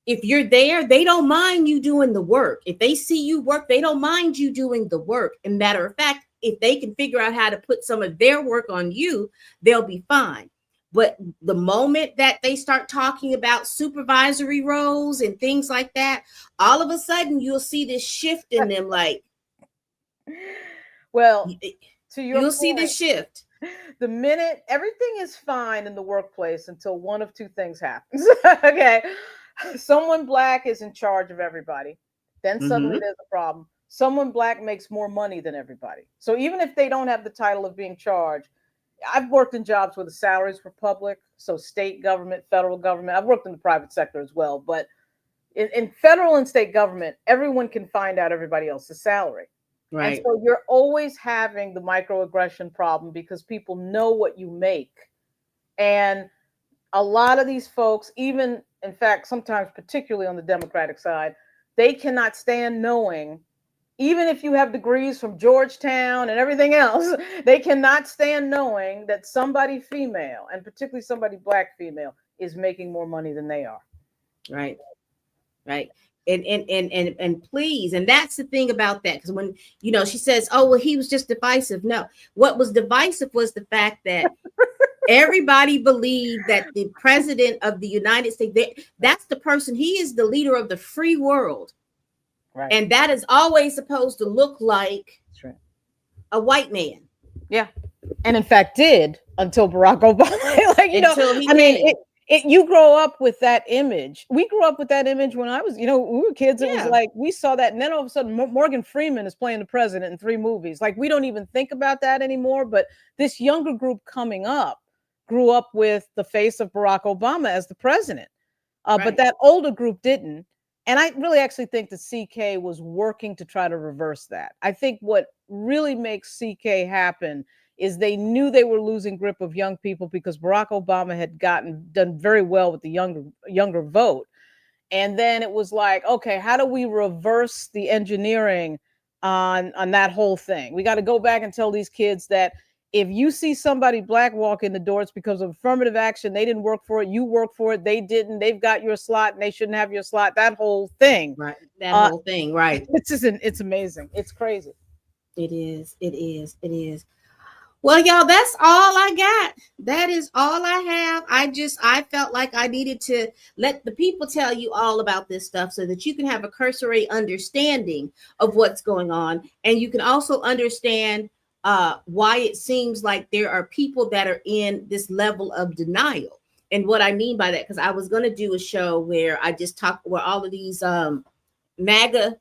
if you're there, they don't mind you doing the work. If they see you work, they don't mind you doing the work. And matter of fact, if they can figure out how to put some of their work on you, they'll be fine. But the moment that they start talking about supervisory roles and things like that, all of a sudden you'll see this shift in them. Like, well, to your you'll point, see this shift. The minute everything is fine in the workplace until one of two things happens. Okay. Someone black is in charge of everybody. Then suddenly there's a problem. Someone black makes more money than everybody. So even if they don't have the title of being charged, I've worked in jobs where the salaries were public. So state government, federal government. I've worked in the private sector as well. But in federal and state government, everyone can find out everybody else's salary. Right. And so you're always having the microaggression problem because people know what you make. And a lot of these folks, even, in fact, sometimes particularly on the Democratic side, they cannot stand knowing, even if you have degrees from Georgetown and everything else, they cannot stand knowing that somebody female, and particularly somebody black female, is making more money than they are. Right. And please, and that's the thing about that, because when she says, oh well, he was just divisive. No, what was divisive was the fact that everybody believed that the president of the United States, that's the person, he is the leader of the free world. Right. And that is always supposed to look like a white man. Yeah. And in fact did until Barack Obama. You grow up with that image. We grew up with that image when I was, we were kids. It was like, we saw that. And then all of a sudden, Morgan Freeman is playing the president in 3 movies. Like, we don't even think about that anymore. But this younger group coming up grew up with the face of Barack Obama as the president. But that older group didn't. And I really actually think that CK was working to try to reverse that. I think what really makes CK happen is they knew they were losing grip of young people because Barack Obama had done very well with the younger vote. And then it was like, okay, how do we reverse the engineering on that whole thing? We got to go back and tell these kids that if you see somebody black walk in the door, it's because of affirmative action. They didn't work for it. You worked for it. They didn't. They've got your slot and they shouldn't have your slot. That whole thing. Right. That whole thing. Right. It's amazing. It's crazy. It is. Well, y'all, that's all I got. That is all I have. I felt like I needed to let the people tell you all about this stuff so that you can have a cursory understanding of what's going on. And you can also understand why it seems like there are people that are in this level of denial. And what I mean by that, because I was going to do a show where I just talk where all of these MAGA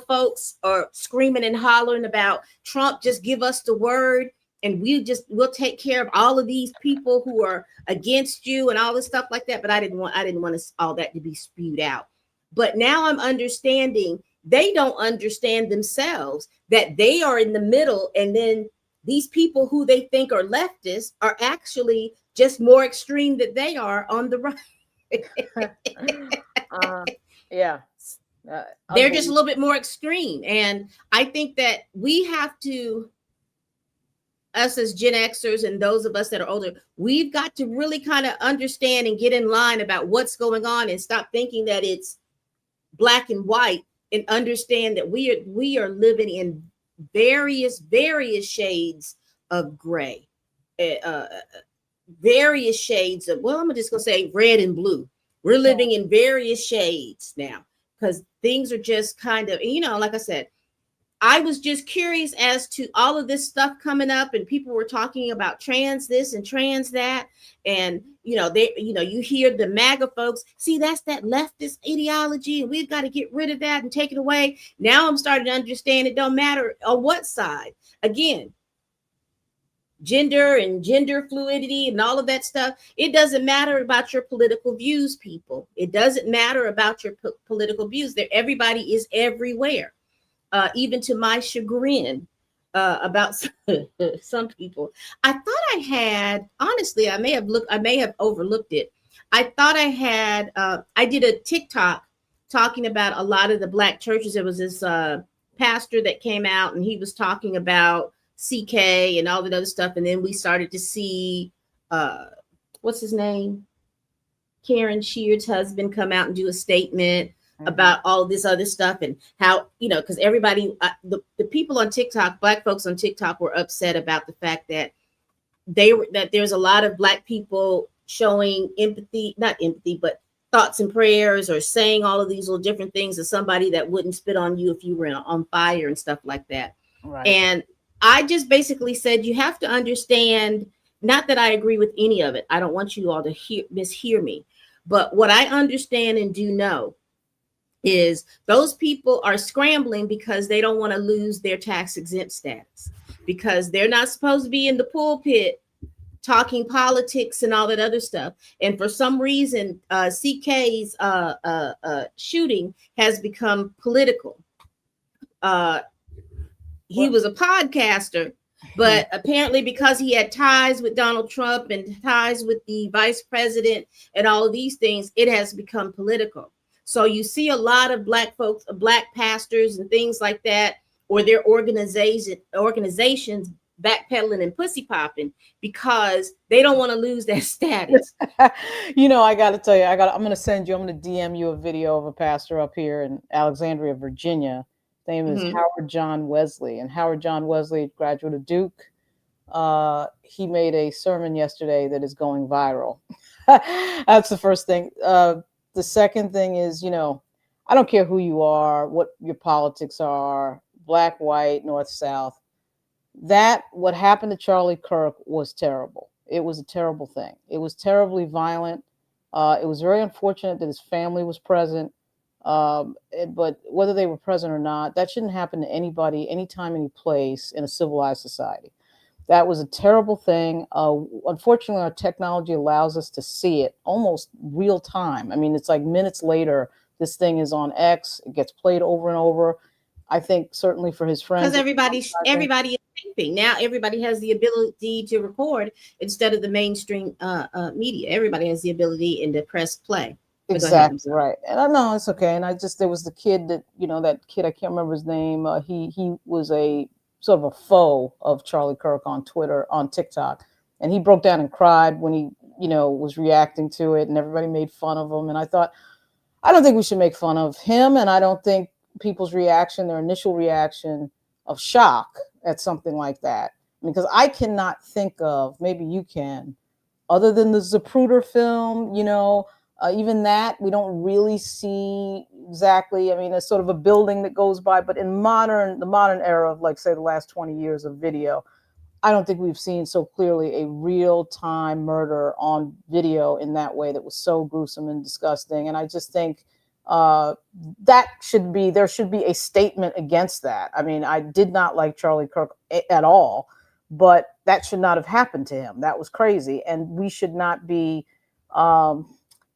folks are screaming and hollering about Trump, just give us the word. And we'll take care of all of these people who are against you and all this stuff like that. But I didn't want all that to be spewed out. But now I'm understanding they don't understand themselves, that they are in the middle. And then these people who they think are leftists are actually just more extreme than they are on the right. Yeah. They're just a little bit more extreme. And I think that we have to, us as Gen Xers and those of us that are older, we've got to really kind of understand and get in line about what's going on and stop thinking that it's black and white, and understand that we are living in various shades of gray, various shades of, well, I'm just gonna say red and blue. We're living in various shades now because things are just kind of, you know, like I said, I was just curious as to all of this stuff coming up, and people were talking about trans this and trans that. And, you know, you hear the MAGA folks, see, that's that leftist ideology, and we've got to get rid of that and take it away. Now I'm starting to understand it don't matter on what side. Again, gender and gender fluidity and all of that stuff. It doesn't matter about your political views, people. It doesn't matter about your political views. Everybody is everywhere. Even to my chagrin, about some people. I thought I had, honestly, I may have overlooked it. I thought I did a TikTok talking about a lot of the black churches. There was this pastor that came out, and he was talking about CK and all that other stuff. And then we started to see, what's his name? Karen Sheard's husband come out and do a statement about all of this other stuff, and how, you know, because everybody, the people on TikTok, black folks on TikTok, were upset about the fact that there's a lot of black people showing not empathy, but thoughts and prayers, or saying all of these little different things to somebody that wouldn't spit on you if you were on fire and stuff like that. Right. And I just basically said, you have to understand, not that I agree with any of it. I don't want you all to mishear me, but what I understand and do know is those people are scrambling because they don't want to lose their tax exempt status, because they're not supposed to be in the pulpit talking politics and all that other stuff. And for some reason, CK's shooting has become political. He was a podcaster, but apparently because he had ties with Donald Trump and ties with the vice president and all of these things, it has become political. So you see a lot of black folks, black pastors and things like that, or their organizations backpedaling and pussy popping because they don't want to lose their status. You know, I got to tell you, I'm going to DM you a video of a pastor up here in Alexandria, Virginia. His name is Howard John Wesley, and Howard John Wesley, graduate of Duke. He made a sermon yesterday that is going viral. That's the first thing. The second thing is, you know, I don't care who you are, what your politics are, black, white, north, south. What happened to Charlie Kirk was terrible. It was a terrible thing. It was terribly violent. It was very unfortunate that his family was present. But whether they were present or not, that shouldn't happen to anybody, anytime, any place in a civilized society. That was a terrible thing. Unfortunately, our technology allows us to see it almost real time. I mean, it's like minutes later, this thing is on X. It gets played over and over. I think certainly for his friends. Because everybody is taping. Now everybody has the ability to record instead of the mainstream media. Everybody has the ability and to press play. Exactly right. And I know it's okay. And there was the kid that, you know, that kid, I can't remember his name. He was a sort of a foe of Charlie Kirk on Twitter, on TikTok. And he broke down and cried when he, you know, was reacting to it, and everybody made fun of him. And I thought, I don't think we should make fun of him. And I don't think people's reaction, their initial reaction of shock at something like that, because I cannot think of, maybe you can, other than the Zapruder film, you know, even that we don't really see exactly. I mean, it's sort of a building that goes by, but in the modern era of, like, say, the last 20 years of video, I don't think we've seen so clearly a real-time murder on video in that way that was so gruesome and disgusting. And I just think there should be a statement against that. I mean, I did not like Charlie Kirk at all, but that should not have happened to him. That was crazy. And we should not be,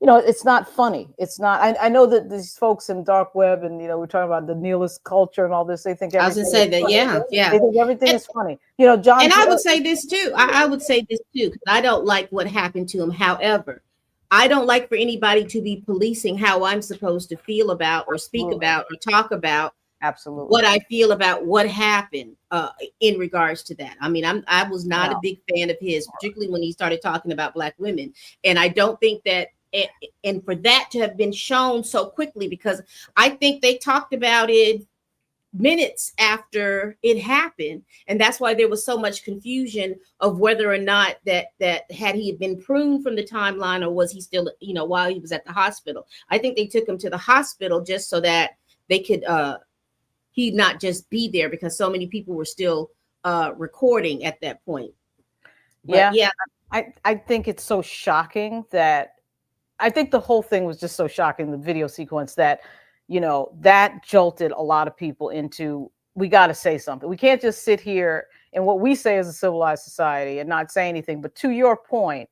you know, it's not funny. It's not. I know that these folks in dark web, and, you know, we're talking about the nihilist culture and all this. They think everything. I was gonna say that, funny. yeah. They think everything is funny. You know, John. And I would say this too. I would say this too, because I don't like what happened to him. However, I don't like for anybody to be policing how I'm supposed to feel about or speak Absolutely. about or talk about Absolutely. what I feel about what happened in regards to that. I mean, I was not a No. big fan of his, particularly when he started talking about Black women. And I don't think that, and for that to have been shown so quickly, because I think they talked about it minutes after it happened, and that's why there was so much confusion of whether or not that had he been pruned from the timeline, or was he still, you know, while he was at the hospital. I think they took him to the hospital just so that they could he not just be there, because so many people were still recording at that point. But yeah, I think it's so shocking that I think the whole thing was just so shocking, the video sequence, that, you know, that jolted a lot of people into, we got to say something. We can't just sit here and what we say as a civilized society and not say anything. But to your point,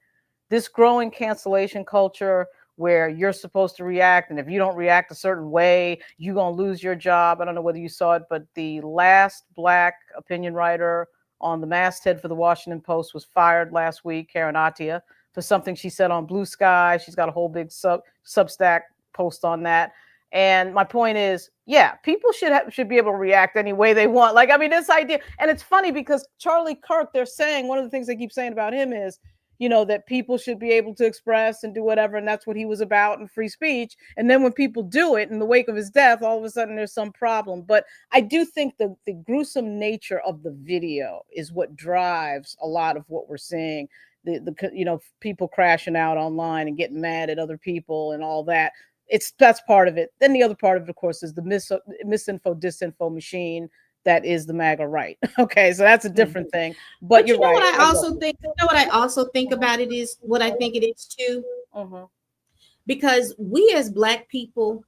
this growing cancellation culture where you're supposed to react, and if you don't react a certain way, you're going to lose your job. I don't know whether you saw it, but the last Black opinion writer on the masthead for the Washington Post was fired last week, Karen Attia, for something she said on Blue Sky. She's got a whole big Substack post on that. And my point is, yeah, people should be able to react any way they want. Like, I mean, this idea, and it's funny because Charlie Kirk, they're saying, one of the things they keep saying about him is, you know, that people should be able to express and do whatever. And that's what he was about in free speech. And then when people do it in the wake of his death, all of a sudden there's some problem. But I do think the gruesome nature of the video is what drives a lot of what we're seeing. The you know, people crashing out online and getting mad at other people and all that. That's part of it. Then the other part of it, of course, is the misinfo, disinfo machine that is the MAGA right. Okay, so that's a different thing. But you're right. What I also think, you know, what I also think about it is what I think it is too, because we as Black people,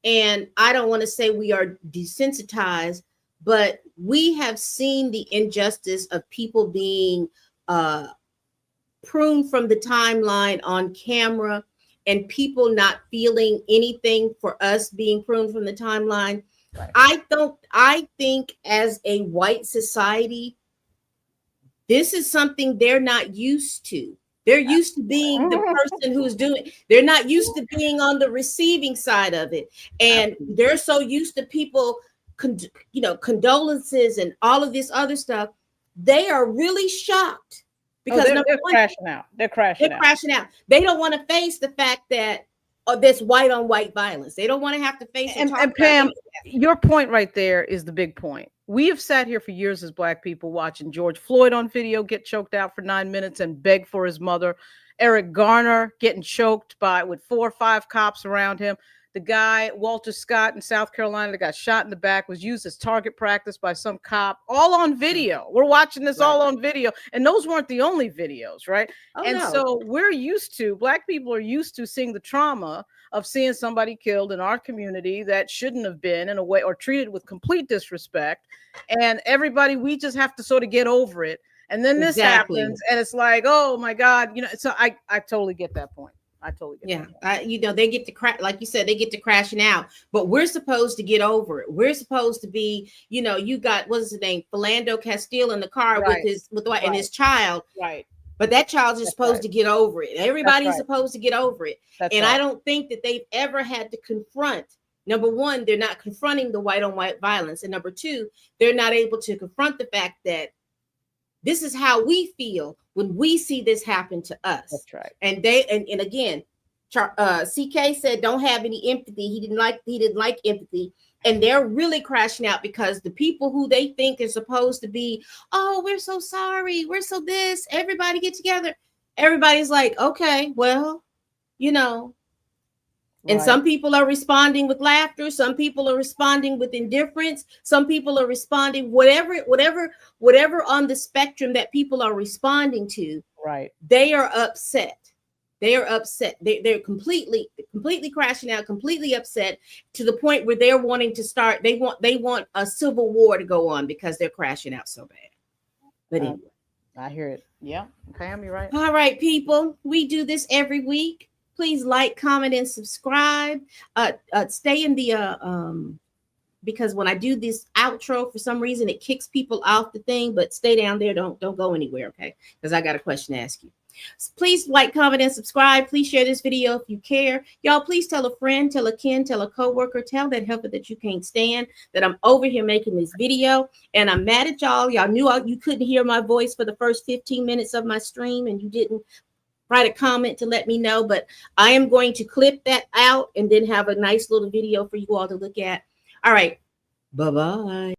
and I don't want to say we are desensitized, but we have seen the injustice of people being pruned from the timeline on camera, and people not feeling anything for us being pruned from the timeline. Right. I think as a white society, this is something they're not used to. They're used to being the person who's doing, they're not used to being on the receiving side of it. And they're so used to people, you know, condolences and all of this other stuff. They are really shocked because they're crashing out. They're crashing out. They don't want to face the fact that there's white on white violence. They don't want to have to face it. And Pam, your point right there is the big point. We have sat here for years as Black people watching George Floyd on video get choked out for 9 minutes and beg for his mother. Eric Garner getting choked with 4 or 5 cops around him. The guy, Walter Scott in South Carolina, that got shot in the back, was used as target practice by some cop, all on video. We're watching this all on video. And those weren't the only videos, right? So we're used to, Black people are used to seeing the trauma of seeing somebody killed in our community that shouldn't have been, in a way, or treated with complete disrespect. And everybody, we just have to sort of get over it. And then this happens, and it's like, oh my God, you know, so I totally get that point. I totally get that. You know, they get to crash, like you said, they get to crashing out, but we're supposed to get over it. We're supposed to be, you know, you got, what's his name? Philando Castile in the car and his child. Right. But that child is supposed to get over it. Everybody's supposed to get over it. I don't think that they've ever had to confront. Number one, they're not confronting the white on white violence. And number two, they're not able to confront the fact that this is how we feel when we see this happen to us. That's right. And and again, CK said don't have any empathy. He didn't like empathy. And they're really crashing out because the people who they think are supposed to be, oh, we're so sorry, we're so this, everybody get together. Everybody's like, okay, well, you know. And some people are responding with laughter. Some people are responding with indifference. Some people are responding whatever on the spectrum that people are responding to. Right. They are upset. They are upset. They're completely crashing out, completely upset to the point where they're wanting to start. They want a civil war to go on because they're crashing out so bad. But anyway. I hear it. Yeah. Pam, you're right. All right, people. We do this every week. Please like, comment, and subscribe. Stay in the because when I do this outro, for some reason it kicks people off the thing. But stay down there. Don't go anywhere, okay? Because I got a question to ask you. Please like, comment, and subscribe. Please share this video if you care. Y'all, please tell a friend, tell a kin, tell a coworker, tell that helper that you can't stand that I'm over here making this video. And I'm mad at y'all. Y'all knew you couldn't hear my voice for the first 15 minutes of my stream, and you didn't write a comment to let me know. But I am going to clip that out and then have a nice little video for you all to look at. All right. Bye-bye.